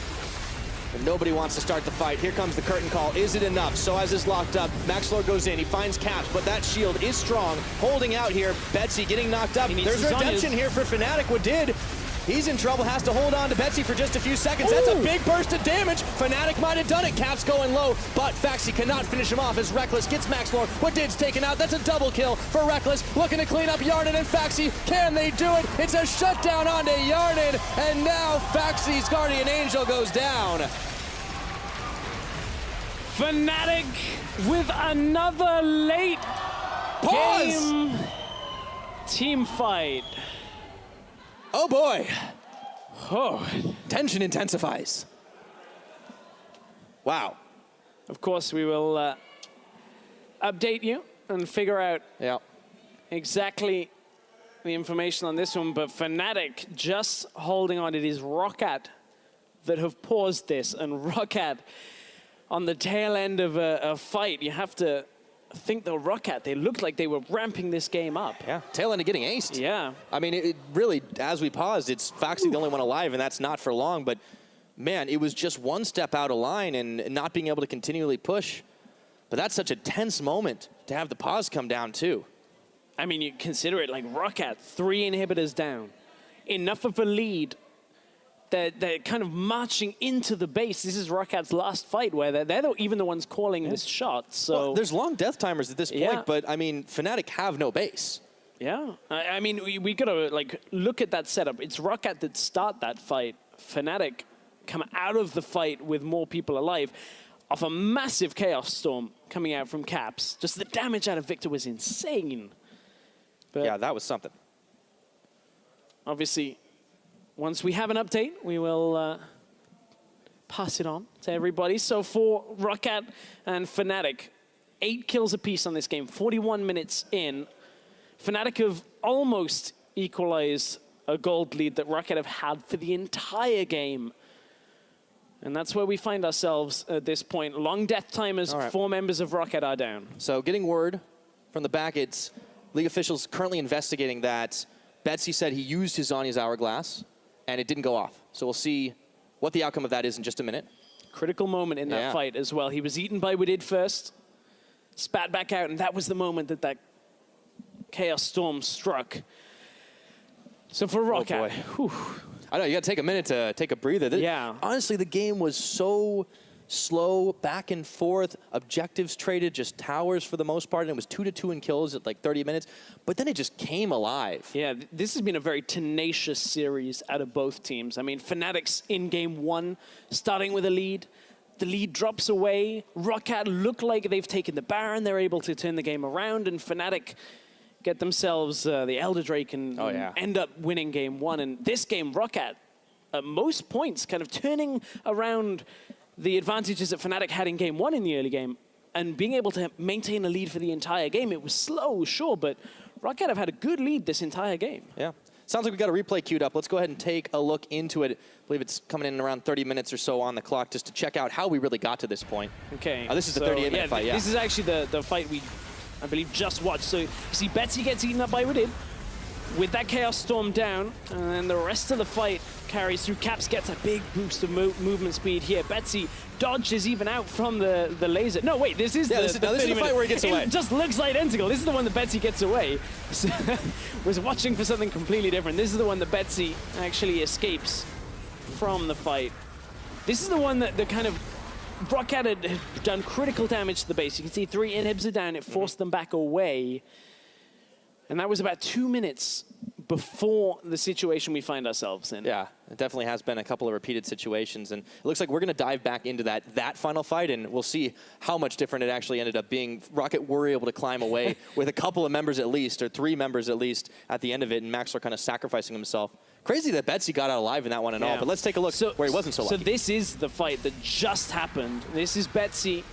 Speaker 3: And nobody wants to start the fight. Here comes the curtain call. Is it enough? Soaz is locked up. Maxlor goes in. He finds Caps, but that shield is strong. Holding out here. Betsy getting knocked up. There's redemption here for Fnatic. Wadid, he's in trouble. Has to hold on to Betsy for just a few seconds. That's a big burst of damage. Fnatic might have done it. Caps going low, but Foxy cannot finish him off as Reckless gets Maxlor. Wadid's taken out. That's a double kill for Reckless. Looking to clean up Yarnin and Foxy. Can they do it? It's a shutdown onto Yarnin, and now Foxy's Guardian Angel goes down.
Speaker 2: Fnatic with another late game team fight.
Speaker 3: Oh boy.
Speaker 2: Oh.
Speaker 3: Tension intensifies. Wow.
Speaker 2: Of course, we will update you and figure out exactly the information on this one. But Fnatic just holding on. It is Roccat that have paused this, and Roccat on the tail end of a fight. You have to think though, Roccat, they looked like they were ramping this game up.
Speaker 3: Yeah, tail end of getting aced.
Speaker 2: Yeah.
Speaker 3: I mean, it really, as we paused, it's Foxy the only one alive, and that's not for long, but man, it was just one step out of line and not being able to continually push. But that's such a tense moment to have the pause come down too.
Speaker 2: I mean, you consider it like Roccat, 3 inhibitors down. Enough of a lead they're kind of marching into the base. This is Rockat's last fight where they're even the ones calling this shot. So
Speaker 3: well, there's long death timers at this point, but I mean, Fnatic have no base.
Speaker 2: Yeah, I mean, we gotta like look at that setup. It's Roccat that start that fight. Fnatic come out of the fight with more people alive off a massive Chaos Storm coming out from Caps. Just the damage out of Victor was insane. But
Speaker 3: yeah, that was something.
Speaker 2: Obviously, once we have an update, we will pass it on to everybody. So for Roccat and Fnatic, 8 kills apiece on this game, 41 minutes in. Fnatic have almost equalized a gold lead that Roccat have had for the entire game. And that's where we find ourselves at this point. Long death timers, 4 members of Roccat are down.
Speaker 3: So getting word from the back, it's League officials currently investigating that. Betsy said he used his Zhonya's Hourglass, and it didn't go off. So we'll see what the outcome of that is in just a minute.
Speaker 2: Critical moment in that fight as well. He was eaten by Wadid first, spat back out, and that was the moment that that Chaos Storm struck. So for Roccat,
Speaker 3: I know, you got to take a minute to take a breather.
Speaker 2: Yeah.
Speaker 3: Honestly, the game was so slow, back and forth, objectives traded, just towers for the most part, and it was 2-2 in kills at like 30 minutes, but then it just came alive.
Speaker 2: Yeah, this has been a very tenacious series out of both teams. I mean, Fnatic's in game 1, starting with a lead. The lead drops away. Roccat look like they've taken the Baron. They're able to turn the game around, and Fnatic get themselves the Elder Drake and end up winning game 1. And this game, Roccat, at most points, kind of turning around the advantages that Fnatic had in game 1 in the early game and being able to maintain a lead for the entire game. It was slow, sure, but Roccat have had a good lead this entire game.
Speaker 3: Yeah. Sounds like we've got a replay queued up. Let's go ahead and take a look into it. I believe it's coming in around 30 minutes or so on the clock just to check out how we really got to this point.
Speaker 2: Okay.
Speaker 3: This is the 38-minute fight,
Speaker 2: This is actually the fight we, I believe, just watched. So you see Betsy gets eaten up by Wadid with that Chaos Storm down, and then the rest of the fight carries through. Caps gets a big boost of movement speed here. Betsy dodges even out from the laser. No, wait, this is
Speaker 3: this is the fight where he gets away.
Speaker 2: It just looks identical. This is the one that Betsy gets away. Was watching for something completely different. This is the one that Betsy actually escapes from the fight. This is the one that the kind of Roccat had done critical damage to the base. You can see 3 inhibs are down. It forced them back away. And that was about 2 minutes before the situation we find ourselves in.
Speaker 3: Yeah, it definitely has been a couple of repeated situations. And it looks like we're going to dive back into that final fight, and we'll see how much different it actually ended up being. Roccat were able to climb away with a couple of members at least, or 3 members at least, at the end of it, and Maxler kind of sacrificing himself. Crazy that Betsy got out alive in that one and all, but let's take a look where he wasn't so lucky.
Speaker 2: So this is the fight that just happened. This is Betsy.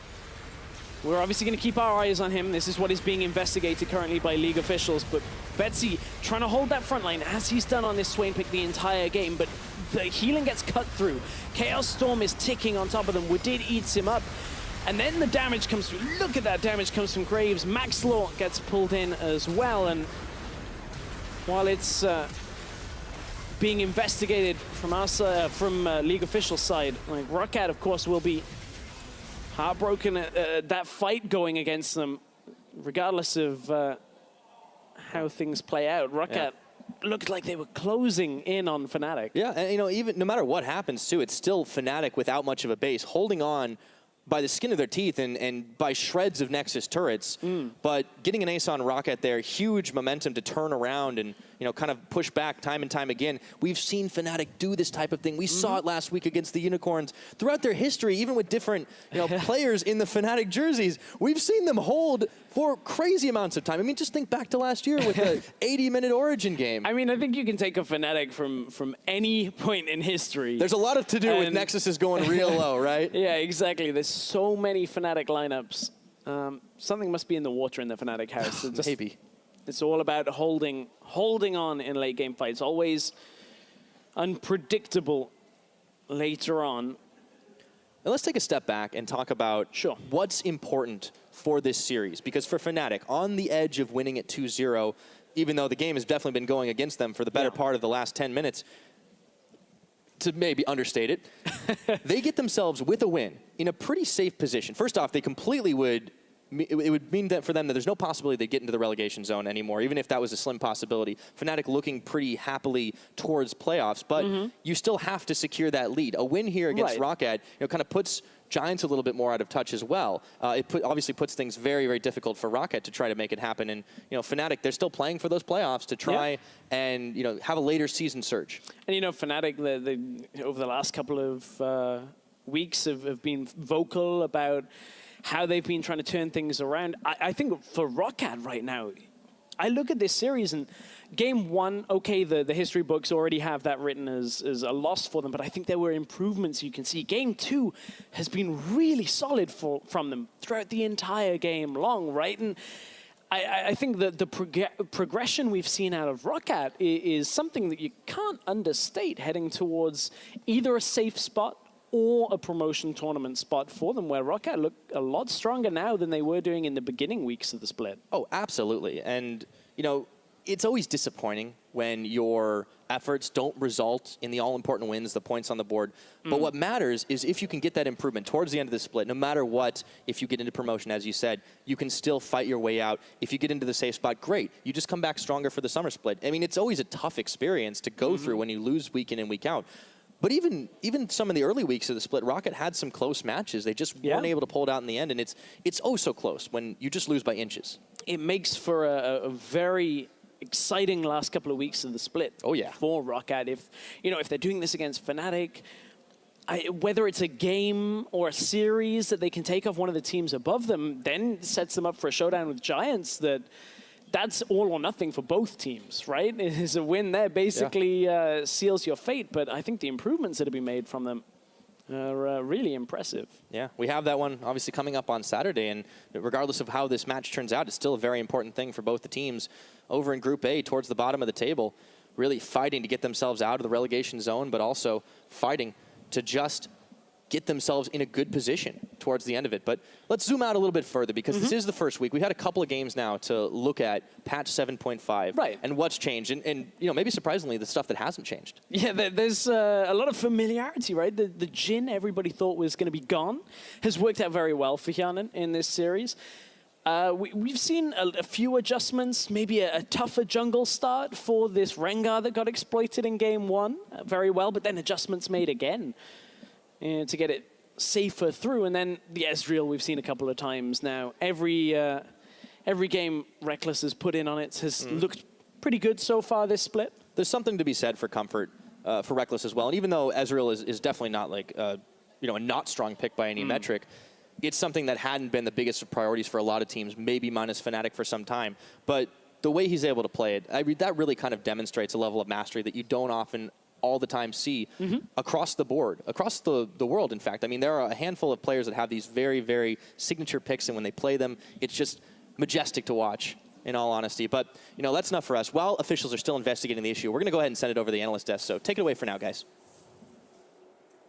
Speaker 2: We're obviously going to keep our eyes on him. This is what is being investigated currently by League officials. But Betsy trying to hold that front line as he's done on this Swain pick the entire game. But the healing gets cut through. Chaos Storm is ticking on top of them. Wadid eats him up. And then the damage comes through. Look at that damage comes from Graves. Maxlaw gets pulled in as well. And while it's being investigated from our from League officials' side, like Roccat, of course, will be heartbroken at that fight going against them, regardless of how things play out. Roccat looked like they were closing in on Fnatic.
Speaker 3: Yeah, and even no matter what happens too, it's still Fnatic without much of a base, holding on by the skin of their teeth and by shreds of Nexus turrets. But getting an ace on Roccat there, huge momentum to turn around and kind of push back time and time again. We've seen Fnatic do this type of thing. We saw it last week against the Unicorns. Throughout their history, even with different players in the Fnatic jerseys, we've seen them hold for crazy amounts of time. I mean, just think back to last year with the 80-minute Origin game.
Speaker 2: I mean, I think you can take a Fnatic from any point in history.
Speaker 3: There's a lot to do with Nexuses going real low, right?
Speaker 2: Yeah, exactly. There's so many Fnatic lineups. Something must be in the water in the Fnatic house.
Speaker 3: Maybe.
Speaker 2: It's all about holding on in late game fights. Always unpredictable later on.
Speaker 3: And let's take a step back and talk about what's important for this series. Because for Fnatic, on the edge of winning at 2-0, even though the game has definitely been going against them for the better part of the last 10 minutes, to maybe understate it, they get themselves with a win in a pretty safe position. First off, they completely would it would mean that for them that there's no possibility they get into the relegation zone anymore, even if that was a slim possibility. Fnatic looking pretty happily towards playoffs, but you still have to secure that lead. A win here against Roccat, kind of puts Giants a little bit more out of touch as well. It obviously puts things very, very difficult for Roccat to try to make it happen. And Fnatic, they're still playing for those playoffs to try and have a later season surge. And
Speaker 2: Fnatic, over the last couple of weeks have been vocal about how they've been trying to turn things around. I think for Roccat right now, I look at this series and game one, okay, the history books already have that written as a loss for them, but I think there were improvements you can see. Game two has been really solid from them throughout the entire game long, right? And I think that the progression we've seen out of Roccat is something that you can't understate heading towards either a safe spot or a promotion tournament spot for them, where Roccat look a lot stronger now than they were doing in the beginning weeks of the split.
Speaker 3: Oh, absolutely. And, it's always disappointing when your efforts don't result in the all-important wins, the points on the board. But what matters is if you can get that improvement towards the end of the split, no matter what, if you get into promotion, as you said, you can still fight your way out. If you get into the safe spot, great. You just come back stronger for the summer split. I mean, it's always a tough experience to go through when you lose week in and week out. But even some of the early weeks of the split, Roccat had some close matches. They just weren't able to pull it out in the end, and it's oh so close when you just lose by inches.
Speaker 2: It makes for a very exciting last couple of weeks of the split.
Speaker 3: Oh yeah,
Speaker 2: for Roccat. If they're doing this against Fnatic, whether it's a game or a series that they can take off one of the teams above them, then sets them up for a showdown with Giants. That's all or nothing for both teams, right? It is a win there, basically seals your fate. But I think the improvements that have been made from them are really impressive.
Speaker 3: Yeah, we have that one obviously coming up on Saturday. And regardless of how this match turns out, it's still a very important thing for both the teams over in Group A towards the bottom of the table, really fighting to get themselves out of the relegation zone, but also fighting to just get themselves in a good position towards the end of it. But let's zoom out a little bit further, because this is the first week. We've had a couple of games now to look at patch 7.5 and what's changed. And maybe surprisingly, the stuff that hasn't changed.
Speaker 2: Yeah, there's a lot of familiarity, right? The Jhin everybody thought was going to be gone has worked out very well for Hyanan in this series. We've seen a few adjustments, maybe a tougher jungle start for this Rengar that got exploited in game one very well, but then adjustments made again to get it safer through. And then the Ezreal we've seen a couple of times now. Every game Reckless has put in on it has looked pretty good so far this split.
Speaker 3: There's something to be said for comfort for Reckless as well. And even though Ezreal is definitely not like a not strong pick by any metric, it's something that hadn't been the biggest of priorities for a lot of teams, maybe minus Fnatic for some time. But the way he's able to play it, that really kind of demonstrates a level of mastery that you don't often all the time see across the board, across the world, in fact. I mean, there are a handful of players that have these very, very signature picks, and when they play them, it's just majestic to watch, in all honesty. But, that's enough for us. While officials are still investigating the issue, we're going to go ahead and send it over to the analyst desk. So take it away for now, guys.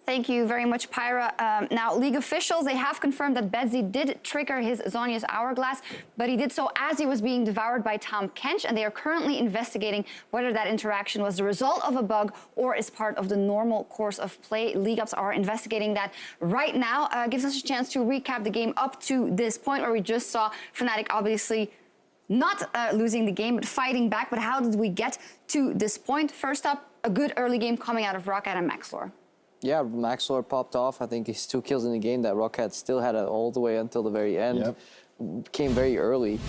Speaker 4: Thank you very much, Pyra. Now, League officials, they have confirmed that Bedzzy did trigger his Zhonya's Hourglass, but he did so as he was being devoured by Tahm Kench, and they are currently investigating whether that interaction was the result of a bug or is part of the normal course of play. League Ups are investigating that right now. Gives us a chance to recap the game up to this point, where we just saw Fnatic obviously not losing the game, but fighting back. But how did we get to this point? First up, a good early game coming out of Roccat and Maxlor.
Speaker 5: Yeah, Maxlor popped off. I think he's 2 kills in the game that Roccat still had it all the way until the very end. Came very early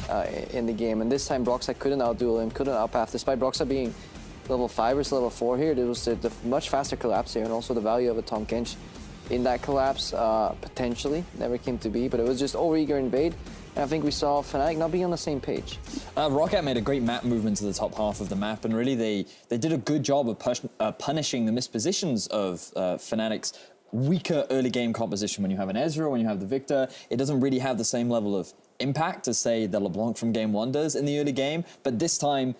Speaker 5: in the game, and this time Broxah couldn't outduel him, couldn't outpath, despite Broxah being level 5 or level 4 here. It was the much faster collapse here, and also the value of a Tahm Kench in that collapse potentially never came to be, but it was just overeager invade. And I think we saw Fnatic not being on the same page.
Speaker 6: Roccat made a great map movement to the top half of the map, and really they did a good job of punishing the mispositions of Fnatic's weaker early game composition. When you have an Ezreal, when you have the Victor, it doesn't really have the same level of impact as, say, the LeBlanc from game 1 does in the early game. But this time,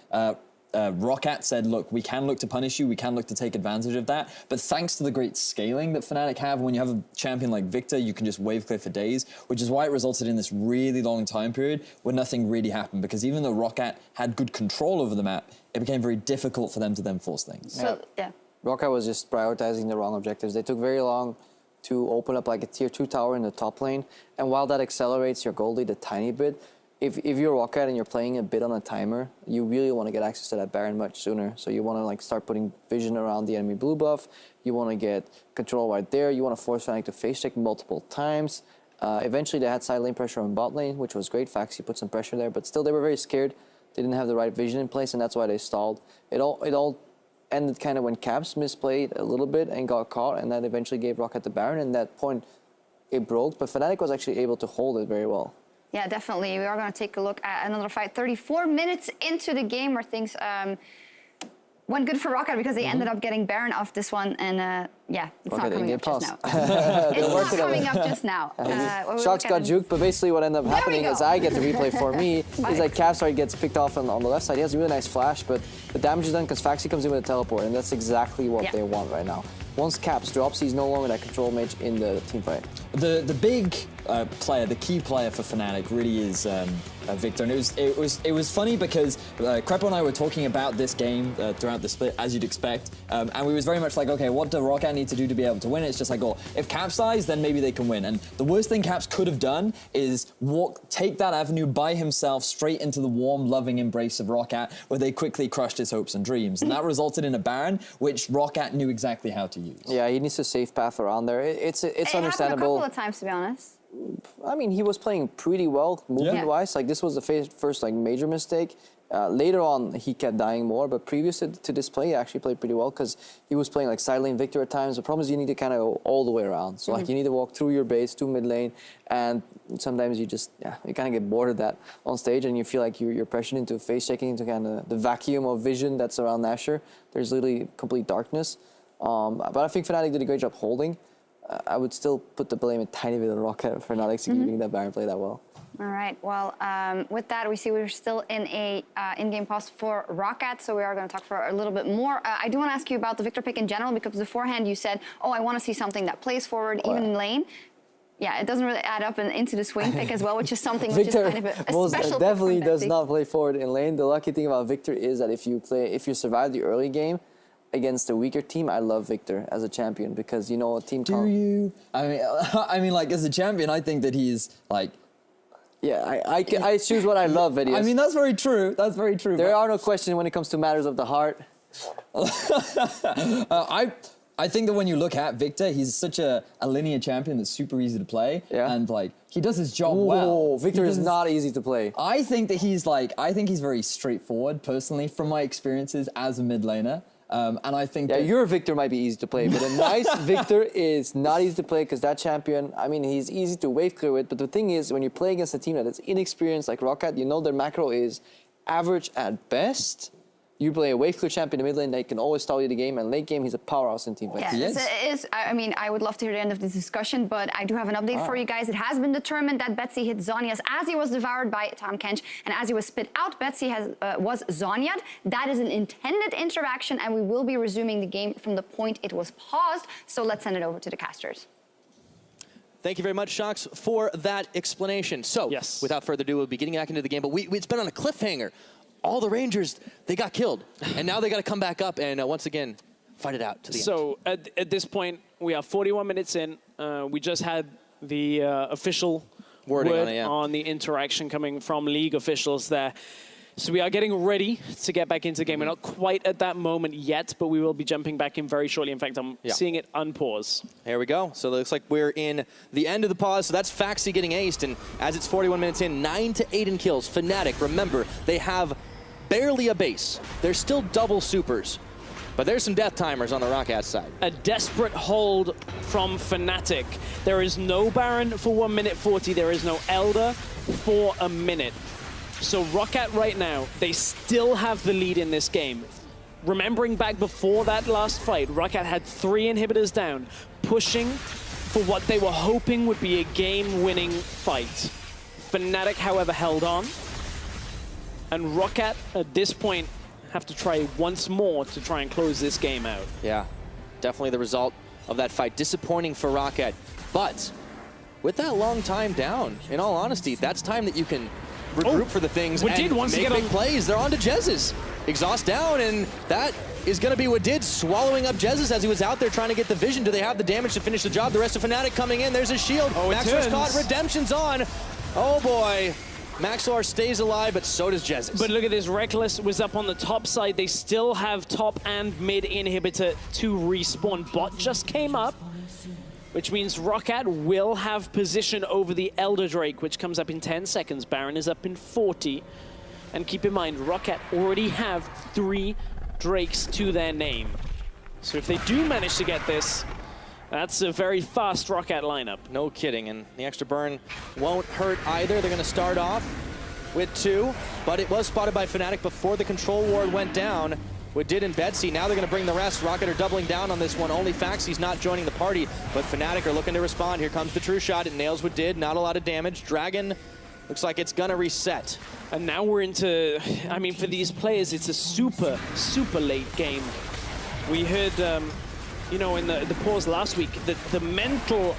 Speaker 6: Roccat said, look, we can look to punish you, we can look to take advantage of that, but thanks to the great scaling that Fnatic have, when you have a champion like Victor, you can just wave clear for days, which is why it resulted in this really long time period where nothing really happened, because even though Roccat had good control over the map, it became very difficult for them to then force things.
Speaker 4: So, yeah.
Speaker 5: Roccat was just prioritizing the wrong objectives. They took very long to open up like a tier 2 tower in the top lane. And while that accelerates your gold lead a tiny bit, if you're Roccat and you're playing a bit on a timer, you really want to get access to that Baron much sooner. So you want to like start putting vision around the enemy blue buff. You want to get control right there. You want to force Fnatic to face check multiple times. Eventually they had side lane pressure on bot lane, which was great. Faxi put some pressure there, but still they were very scared. They didn't have the right vision in place, and that's why they stalled. It all ended kind of when Caps misplayed a little bit and got caught, and that eventually gave Roccat the Baron, and that point it broke, but Fnatic was actually able to hold it very well.
Speaker 4: Yeah, definitely. We are going to take a look at another fight. 34 minutes into the game where things went good for Roccat because they ended up getting Baron off this one, and yeah, it's not coming up just now. It's not coming up just now.
Speaker 5: Shots got juked, but basically what ended up happening is I get the replay for me is like Caps gets picked off on the left side. He has a really nice flash, but the damage is done because Faxi comes in with a teleport, and that's exactly what they want right now. Once Caps drops, he's no longer that control mage in the team fight.
Speaker 6: The big player, the key player for Fnatic really is Victor, and it was funny because Crepo and I were talking about this game throughout the split, as you'd expect, and we was very much like, okay, what do Roccat need to do to be able to win? It's just like, oh, if Caps dies, then maybe they can win. And the worst thing Caps could have done is take that avenue by himself straight into the warm, loving embrace of Roccat, where they quickly crushed his hopes and dreams, and that resulted in a Baron, which Roccat knew exactly how to use.
Speaker 5: Yeah, he needs a safe path around there. It's understandable.
Speaker 4: It happened a couple of times, to be honest.
Speaker 5: I mean, he was playing pretty well movement-wise. Like, this was the first like major mistake. Later on, he kept dying more, but previous to this play, he actually played pretty well because he was playing like side lane Victor at times. The problem is you need to kind of go all the way around. So like you need to walk through your base to mid lane, and sometimes you just you kind of get bored of that on stage, and you feel like you're pressured into face checking into kind of the vacuum of vision that's around Nashor. There's literally complete darkness. But I think Fnatic did a great job holding. I would still put the blame a tiny bit on Roccat for not executing that Baron play that well.
Speaker 4: All right. Well, with that, we see we're still in a in-game pause for Roccat, so we are going to talk for a little bit more. I do want to ask you about the Victor pick in general, because beforehand you said, oh, I want to see something that plays forward, even in lane. Yeah, it doesn't really add up into the swing pick as well, which is something which
Speaker 5: Victor
Speaker 4: is kind of a
Speaker 5: most
Speaker 4: special
Speaker 5: definitely
Speaker 4: pick from
Speaker 5: does not play forward in lane. The lucky thing about Victor is that if you survive the early game against a weaker team, I love Victor as a champion because, you know, a team...
Speaker 6: Do you? I mean, like, as a champion, I think that he's, like...
Speaker 5: Yeah, I choose what I love, Vidius.
Speaker 6: I mean, that's very true. That's very true.
Speaker 5: There are no questions when it comes to matters of the heart.
Speaker 6: I think that when you look at Victor, he's such a linear champion that's super easy to play. Yeah. And, like, he does his job well.
Speaker 5: Victor is not easy to play.
Speaker 6: I think that he's, like... I think he's very straightforward, personally, from my experiences as a mid laner. And I think
Speaker 5: your Victor might be easy to play, but a nice Victor is not easy to play because that champion, I mean, he's easy to wave clear with, but the thing is, when you play against a team that is inexperienced like Roccat, you know their macro is average at best. You play a wave clear champion in the mid lane, they can always stall you the game, and late game, he's a powerhouse in team fight.
Speaker 4: Yeah, I mean, I would love to hear the end of this discussion, but I do have an update for you guys. It has been determined that Betsy hit Zhonya's as he was devoured by Tahm Kench, and as he was spit out, Betsy was Zhonya'd. That is an intended interaction, and we will be resuming the game from the point it was paused. So let's send it over to the casters.
Speaker 3: Thank you very much, Shox, for that explanation. So, without further ado, we'll be getting back into the game, but it's been on a cliffhanger. All the Rangers, they got killed. And now they got to come back up and once again, fight it out to the end.
Speaker 2: So at this point, we are 41 minutes in. We just had the official word on the interaction coming from league officials there. So we are getting ready to get back into the game. We're not quite at that moment yet, but we will be jumping back in very shortly. In fact, I'm seeing it unpause.
Speaker 3: Here we go. So it looks like we're in the end of the pause. So that's Faxi getting aced. And as it's 41 minutes in, 9 to 8 in kills. Fnatic, remember, they have barely a base. They're still double supers. But there's some death timers on the Roccat side.
Speaker 2: A desperate hold from Fnatic. There is no Baron for 1 minute 40. There is no Elder for a minute. So Roccat right now, they still have the lead in this game. Remembering back before that last fight, Roccat had 3 inhibitors down, pushing for what they were hoping would be a game-winning fight. Fnatic, however, held on. And Roccat, at this point, have to try once more to try and close this game out.
Speaker 3: Yeah, definitely the result of that fight. Disappointing for Roccat. But with that long time down, in all honesty, that's time that you can regroup for the things and make big plays. They're on to Jez's. Exhaust down, and that is going to be Wadid swallowing up Jesus as he was out there trying to get the vision. Do they have the damage to finish the job? The rest of Fnatic coming in. There's a shield.
Speaker 2: Oh,
Speaker 3: Maxlor's caught. Redemption's on. Oh, boy. Maxlor stays alive, but so does Jesus.
Speaker 2: But look at this. Reckless was up on the top side. They still have top and mid inhibitor to respawn. Bot just came up, which means Roccat will have position over the Elder Drake, which comes up in 10 seconds. Baron is up in 40. And keep in mind, Roccat already have 3 Drakes to their name. So if they do manage to get this, that's a very fast Roccat lineup.
Speaker 3: No kidding, and the extra burn won't hurt either. They're going to start off with 2, but it was spotted by Fnatic before the control ward went down. Wadid and Betsy, now they're going to bring the rest. Roccat are doubling down on this one. Only Faxi's not joining the party, but Fnatic are looking to respond. Here comes the true shot. It nails Wadid, not a lot of damage. Dragon looks like it's going to reset.
Speaker 2: And now we're into, I mean, for these players, it's a super, super late game. We heard, you know, in the pause last week, that the mental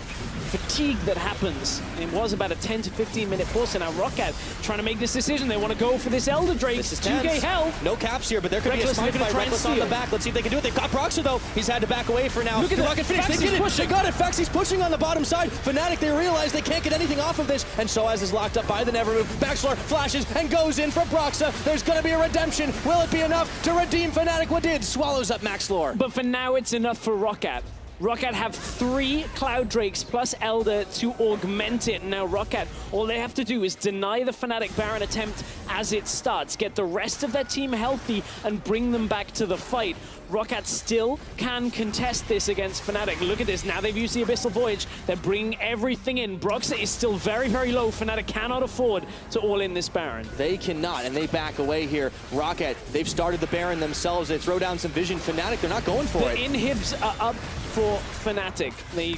Speaker 2: fatigue that happens. It was about a 10 to 15 minute pause, so now Roccat trying to make this decision. They want to go for this Elder Drake.
Speaker 3: This is
Speaker 2: 2k health.
Speaker 3: No caps here, but there could
Speaker 2: Reckless,
Speaker 3: be a smite fight.
Speaker 2: try and
Speaker 3: Reckless on
Speaker 2: steal.
Speaker 3: the back. Let's see if they can do it. They've got Proxer, though. He's had to back away for now.
Speaker 2: Look at that.
Speaker 3: Rocket finish. They
Speaker 2: Faxi's
Speaker 3: get it.
Speaker 2: pushing.
Speaker 3: They got it. Faxi's pushing on the bottom side. Fnatic, they realize they can't get anything off of this, and Soaz is locked up by the Never Move. Maxlor flashes and goes in for Proxa. There's going to be a redemption. Will it be enough to redeem Fnatic? Wadid swallows up Maxlor.
Speaker 2: But for now, it's enough for Roccat. Roccat have 3 Cloud Drakes plus Elder to augment it. Now Roccat, all they have to do is deny the Fnatic Baron attempt as it starts, get the rest of their team healthy, and bring them back to the fight. Roccat still can contest this against Fnatic. Look at this, now they've used the Abyssal Voyage. They're bringing everything in. Broxah is still very, very low. Fnatic cannot afford to all in this Baron.
Speaker 3: They cannot, and they back away here. Roccat, they've started the Baron themselves. They throw down some vision. Fnatic, they're not going for
Speaker 2: The
Speaker 3: it.
Speaker 2: inhibs are up for Fnatic. They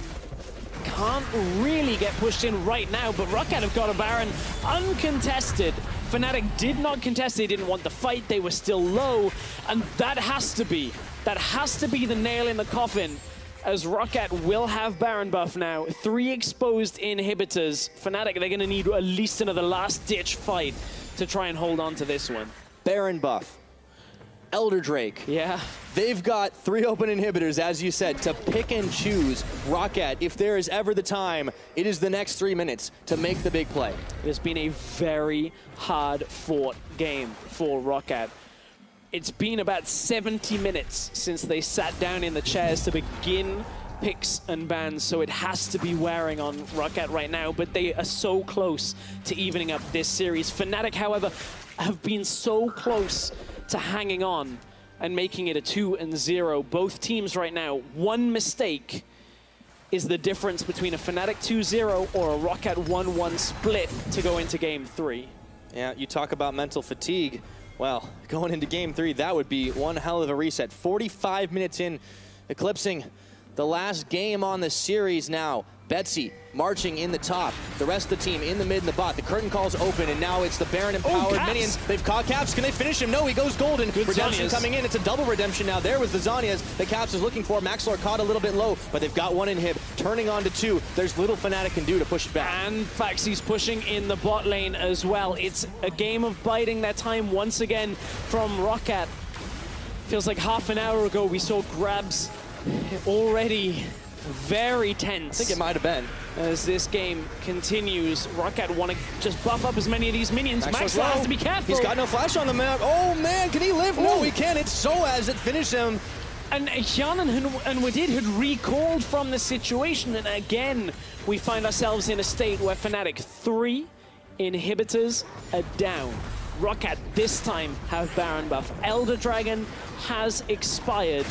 Speaker 2: can't really get pushed in right now, but Roccat have got a Baron uncontested. Fnatic did not contest. They didn't want the fight. They were still low, and that has to be the nail in the coffin, as Roccat will have Baron buff now. 3 exposed inhibitors. Fnatic, they're going to need at least another last-ditch fight to try and hold on to this one.
Speaker 3: Baron buff. Elder Drake.
Speaker 2: Yeah.
Speaker 3: They've got 3 open inhibitors, as you said, to pick and choose. Roccat, if there is ever the time, it is the next 3 minutes to make the big play.
Speaker 2: It has been a very hard-fought game for Roccat. It's been about 70 minutes since they sat down in the chairs to begin picks and bans, so it has to be wearing on Roccat right now, but they are so close to evening up this series. Fnatic, however, have been so close to hanging on and making it a 2-0. Both teams right now, 1 mistake is the difference between a Fnatic 2-0 or a Roccat 1-1 split to go into game 3.
Speaker 3: Yeah, you talk about mental fatigue. Well, going into game 3, that would be one hell of a reset. 45 minutes in, eclipsing the last game on the series now. Betsy marching in the top. The rest of the team in the mid and the bot. The curtain calls open, and now it's the Baron empowered minions. They've caught Caps. Can they finish him? No, he goes golden.
Speaker 2: Good
Speaker 3: redemption
Speaker 2: Zhonya's
Speaker 3: coming in. It's a double redemption now. There was the Zhonya's that Caps is looking for. Maxlor caught a little bit low, but they've got 1 inhib. Turning on to 2. There's little Fnatic can do to push it back.
Speaker 2: And Faxi's pushing in the bot lane as well. It's a game of biding their time once again from Roccat. Feels like half an hour ago we saw grabs already very tense.
Speaker 3: I think it might have been.
Speaker 2: As this game continues, Roccat want to just buff up as many of these minions. Maxlor has to be careful.
Speaker 3: He's got no flash on the map. Oh man, can he live? No, he can't. It's Soaz that finished him.
Speaker 2: And Hyun and Wadid had recalled from the situation, and again, we find ourselves in a state where Fnatic 3 inhibitors are down. Roccat this time have Baron buff. Elder Dragon has expired,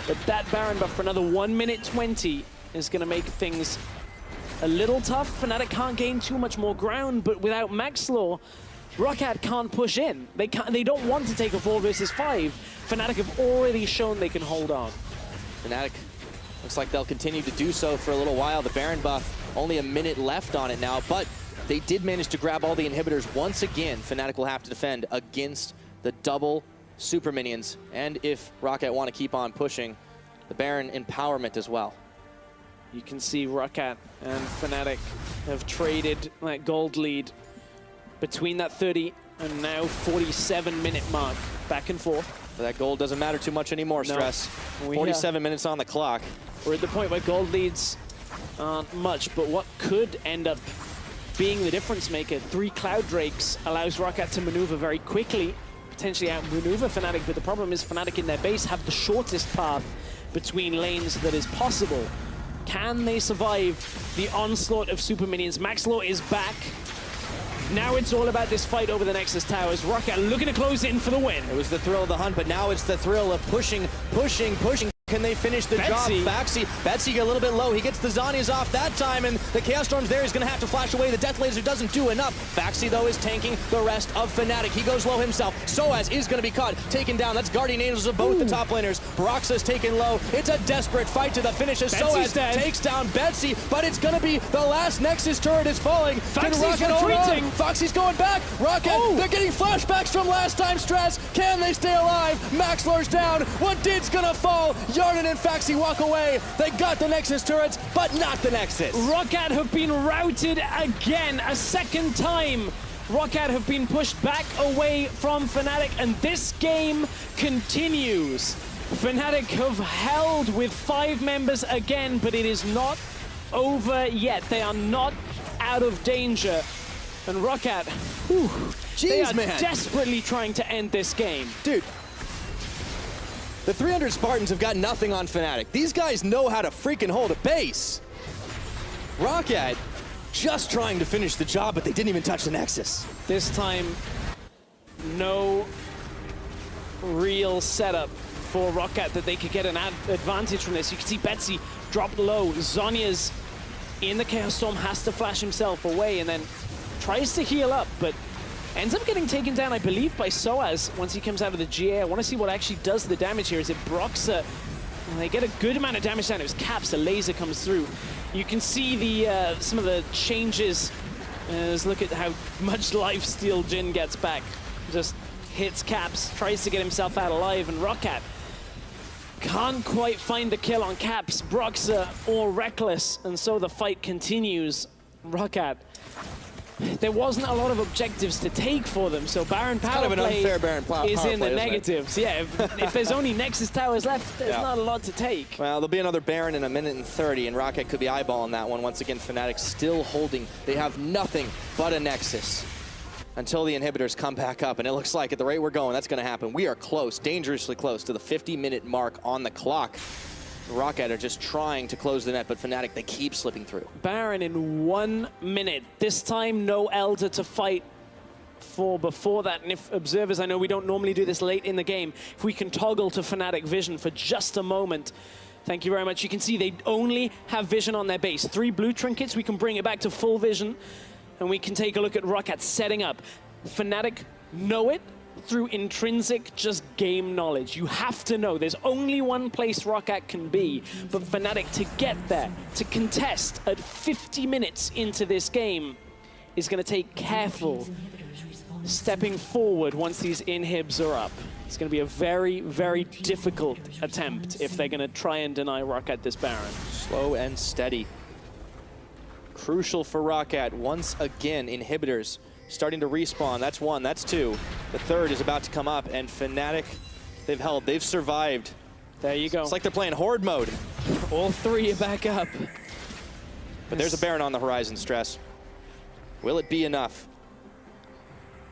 Speaker 2: but that Baron buff for another 1 minute 20 is going to make things a little tough. Fnatic can't gain too much more ground, but without Maxlor, Roccat can't push in. They don't want to take a 4 versus 5. Fnatic have already shown they can hold on.
Speaker 3: Fnatic looks like they'll continue to do so for a little while. The Baron buff, only a minute left on it now, but they did manage to grab all the inhibitors. Once again, Fnatic will have to defend against the double super minions. And if Roccat want to keep on pushing, the Baron empowerment as well.
Speaker 2: You can see Roccat and Fnatic have traded that gold lead between that 30 and now 47 minute mark, back and forth.
Speaker 3: That gold doesn't matter too much anymore, Stress. 47 minutes on the clock.
Speaker 2: We're at the point where gold leads aren't much, but what could end up being the difference maker, 3 Cloud Drakes allows Roccat to maneuver very quickly, potentially outmaneuver Fnatic, but the problem is Fnatic in their base have the shortest path between lanes that is possible. Can they survive the onslaught of super minions? Maxlaw is back. Now it's all about this fight over the Nexus Towers. Roccat looking to close in for the win.
Speaker 3: It was the thrill of the hunt, but now it's the thrill of pushing. Can they finish the job? Betsy a little bit low. He gets the Zhonya's off that time, and the Chaos Storm's there. He's going to have to flash away. The Death Laser doesn't do enough. Faxi, though, is tanking the rest of Fnatic. He goes low himself. Soaz is going to be caught, taken down. That's Guardian Angels of both the top laners. Broxah's taken low. It's a desperate fight to the finish as Soaz takes down Betsy, but it's going to be the last Nexus turret is falling.
Speaker 2: Faxi's retreating.
Speaker 3: Foxy's going back. Roccat, they're getting flashbacks from last time, Stress. Can they stay alive? Maxlor's down. One did's going to fall. Yarden and Faxi walk away. They got the Nexus turrets, but not the Nexus.
Speaker 2: Roccat have been routed again, a second time. Roccat have been pushed back away from Fnatic, and this game continues. Fnatic have held with 5 members again, but it is not over yet. They are not out of danger. And Roccat, they are desperately trying to end this game.
Speaker 3: Dude. The 300 Spartans have got nothing on Fnatic. These guys know how to freaking hold a base. Roccat just trying to finish the job, but they didn't even touch the Nexus.
Speaker 2: This time, no real setup for Roccat that they could get an advantage from this. You can see Betsy drop low. Zhonya's in the Chaos Storm, has to flash himself away and then tries to heal up, but ends up getting taken down, I believe, by Soaz once he comes out of the GA. I want to see what actually does the damage here. Is it Broxah? Well, they get a good amount of damage down. It was Caps, a laser comes through. You can see the some of the changes. Let's look at how much lifesteal Jin gets back. Just hits Caps, tries to get himself out alive, and Roccat can't quite find the kill on Caps, Broxah, or Reckless, and so the fight continues. Roccat, there wasn't a lot of objectives to take for them, so Baron power play is in the negatives. Yeah, if there's only Nexus Towers left, there's not a lot to take.
Speaker 3: Well, there'll be another Baron in 1:30, and Roccat could be eyeballing that one. Once again, Fnatic still holding. They have nothing but a Nexus until the inhibitors come back up, and it looks like at the rate we're going, that's going to happen. We are close, dangerously close to the 50-minute mark on the clock. Roccat are just trying to close the net, but Fnatic, they keep slipping through.
Speaker 2: Baron in 1 minute. This time, no Elder to fight for before that. And if observers, I know we don't normally do this late in the game, if we can toggle to Fnatic vision for just a moment. Thank you very much. You can see they only have vision on their base. 3 blue trinkets, we can bring it back to full vision, and we can take a look at Roccat setting up. Fnatic know it through intrinsic just game knowledge. You have to know there's only one place Roccat can be, but Fnatic to get there, to contest at 50 minutes into this game is going to take careful stepping forward once these inhibs are up. It's going to be a very, very difficult attempt if they're going to try and deny Roccat this Baron.
Speaker 3: Slow and steady. Crucial for Roccat. Once again, inhibitors starting to respawn. That's 1, that's 2. The 3rd is about to come up, and Fnatic, they've held, they've survived.
Speaker 2: There you go.
Speaker 3: It's like they're playing Horde mode.
Speaker 2: All 3 are back up.
Speaker 3: But there's a Baron on the horizon, Stress. Will it be enough?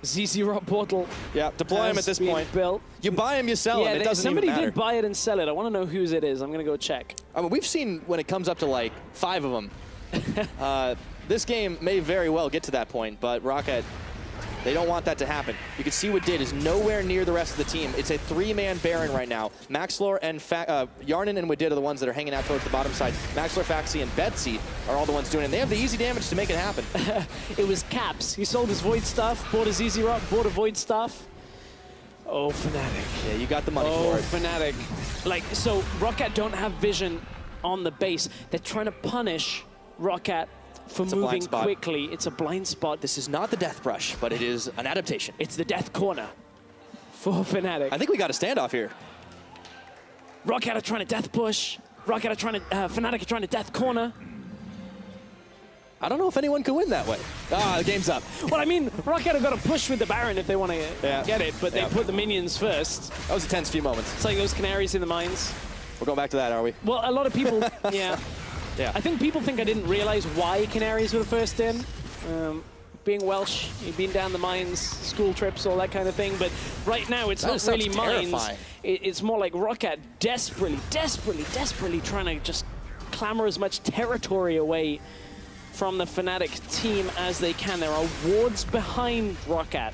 Speaker 2: ZZ Rock portal.
Speaker 3: Yeah, deploy him at this point.
Speaker 2: Built.
Speaker 3: You buy him, you sell him. It doesn't even matter.
Speaker 2: Somebody did buy it and sell it. I want to know whose it is. I'm going to go check.
Speaker 3: I mean, we've seen when it comes up to like 5 of them. This game may very well get to that point, but Roccat, they don't want that to happen. You can see what Did is nowhere near the rest of the team. It's a 3-man Baron right now. Maxlor and Yarnan and Wadid are the ones that are hanging out towards the bottom side. Maxlor, Faxi, and Betsy are all the ones doing it. And they have the easy damage to make it happen.
Speaker 2: It was Caps. He sold his Void Staff, bought his Easy Rock, bought a Void Staff. Oh, Fnatic.
Speaker 3: Yeah, you got the money for it.
Speaker 2: Oh, Fnatic. Like, so Roccat don't have vision on the base. They're trying to punish Roccat for moving quickly. It's a blind spot.
Speaker 3: This is not the Death Brush, but it is an adaptation.
Speaker 2: It's the Death Corner for Fnatic.
Speaker 3: I think we got a standoff here.
Speaker 2: Roccat are trying to Death Push. Roccat are trying to, Fnatic are trying to Death Corner.
Speaker 3: I don't know if anyone could win that way. Ah, the game's up.
Speaker 2: Well, I mean, Roccat have got to push with the Baron if they want to get it, but they put the minions first.
Speaker 3: That was a tense few moments.
Speaker 2: It's like those canaries in the mines.
Speaker 3: We're going back to that, are we?
Speaker 2: Well, a lot of people, yeah. I think people think I didn't realize why canaries were the first in. Being Welsh, you've been down the mines, school trips, all that kind of thing, but right now it's not really mines. It's more like Roccat desperately trying to just clamor as much territory away from the Fnatic team as they can. There are wards behind Roccat.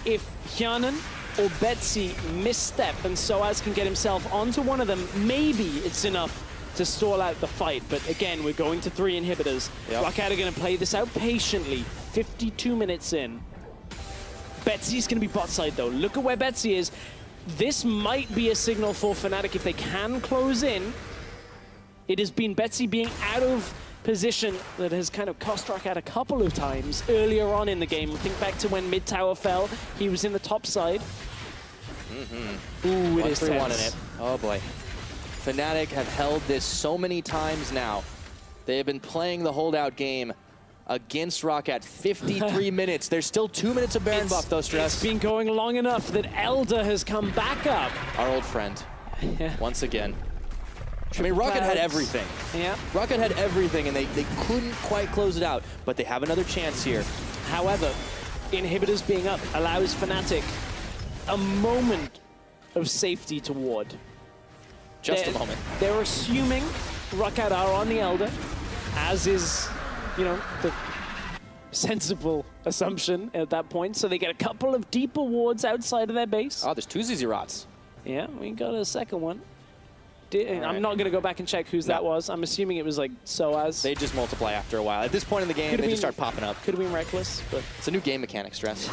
Speaker 2: If Hyanan or Betsy misstep and Soaz can get himself onto one of them, maybe it's enough to stall out the fight. But again, we're going to 3 inhibitors. Roccat are going to play this out patiently. 52 minutes in. Betsy's going to be bot side though. Look at where Betsy is. This might be a signal for Fnatic if they can close in. It has been Betsy being out of position that has kind of cost Roccat a couple of times earlier on in the game. Think back to when mid tower fell. He was in the top side. Ooh, it is tense.
Speaker 3: 1-3-1 in it. Oh boy. Fnatic have held this so many times now. They have been playing the holdout game against Roccat 53 minutes. There's still 2 minutes of Baron buff though, Stress.
Speaker 2: It's been going long enough that Elder has come back up.
Speaker 3: Our old friend, once again. I mean, Roccat had everything.
Speaker 2: Yeah.
Speaker 3: Roccat had everything, and they couldn't quite close it out, but they have another chance here.
Speaker 2: However, inhibitors being up allows Fnatic a moment of safety to ward.
Speaker 3: Just a moment.
Speaker 2: They're assuming Roccat are on the Elder, as is, you know, the sensible assumption at that point. So they get a couple of deeper wards outside of their base.
Speaker 3: Oh, there's 2 ZZ Rots.
Speaker 2: Yeah, we got a second one. I'm not going to go back and check whose that was. I'm assuming it was like Soaz.
Speaker 3: They just multiply after a while. At this point in the game, they just start popping up.
Speaker 2: Could have been Reckless, but
Speaker 3: it's a new game mechanic, Stress.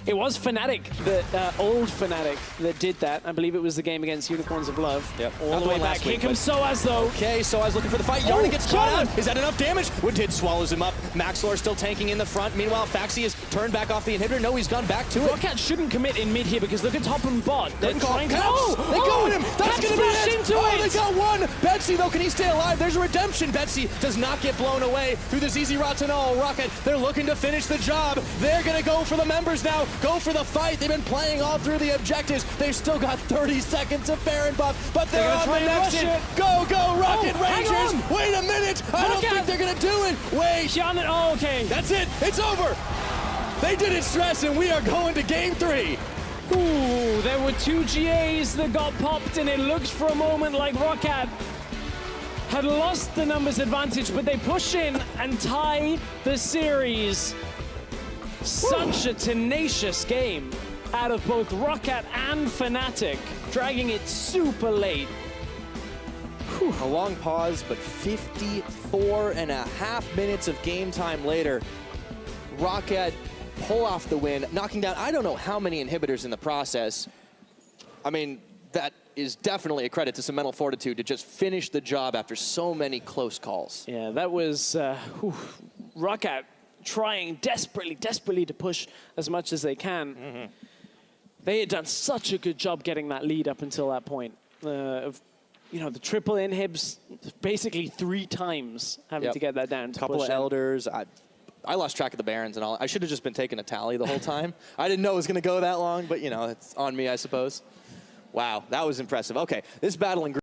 Speaker 2: It was Fnatic, the old Fnatic, that did that. I believe it was the game against Unicorns of Love.
Speaker 3: Yep.
Speaker 2: All the way back. Here comes Soaz, though.
Speaker 3: Okay, Soaz looking for the fight. Yarny gets caught out. Is that enough damage? Woodtid swallows him up. Maxlor still tanking in the front. Meanwhile, Faxi has turned back off the inhibitor. No, he's gone back to it.
Speaker 2: Roccat shouldn't commit in mid here because look at top and bot. They're trying to...
Speaker 3: They go at him. That's going to be it.
Speaker 2: Into
Speaker 3: they got one. Betsy, though, can he stay alive? There's a redemption. Betsy does not get blown away through the ZZ Rots and all. Roccat, they're looking to finish the job. They're going to go for the members now. Go for the fight. They've been playing all through the objectives. They've still got 30 seconds of Baron buff, but they're on the next hit. Go, Rocket Rangers. Wait a minute. I don't think they're going to do it. Wait.
Speaker 2: Oh, okay.
Speaker 3: That's it. It's over. They didn't stress, and we are going to game 3.
Speaker 2: Ooh, there were 2 GAs that got popped, and it looked for a moment like Roccat had lost the numbers advantage, but they push in and tie the series. Such a tenacious game out of both Roccat and Fnatic, dragging it super late.
Speaker 3: A long pause, but 54.5 minutes of game time later, Roccat pull off the win, knocking down I don't know how many inhibitors in the process. I mean, that is definitely a credit to some mental fortitude to just finish the job after so many close calls.
Speaker 2: Yeah, that was Roccat trying desperately to push as much as they can. They had done such a good job getting that lead up until that point. Of, you know, the triple inhibs basically 3 times having to get that down.
Speaker 3: Couple of Elders. I lost track of the Barons and all. I should have just been taking a tally the whole time. I didn't know it was going to go that long, but, you know, it's on me, I suppose. Wow, that was impressive. Okay, this battle in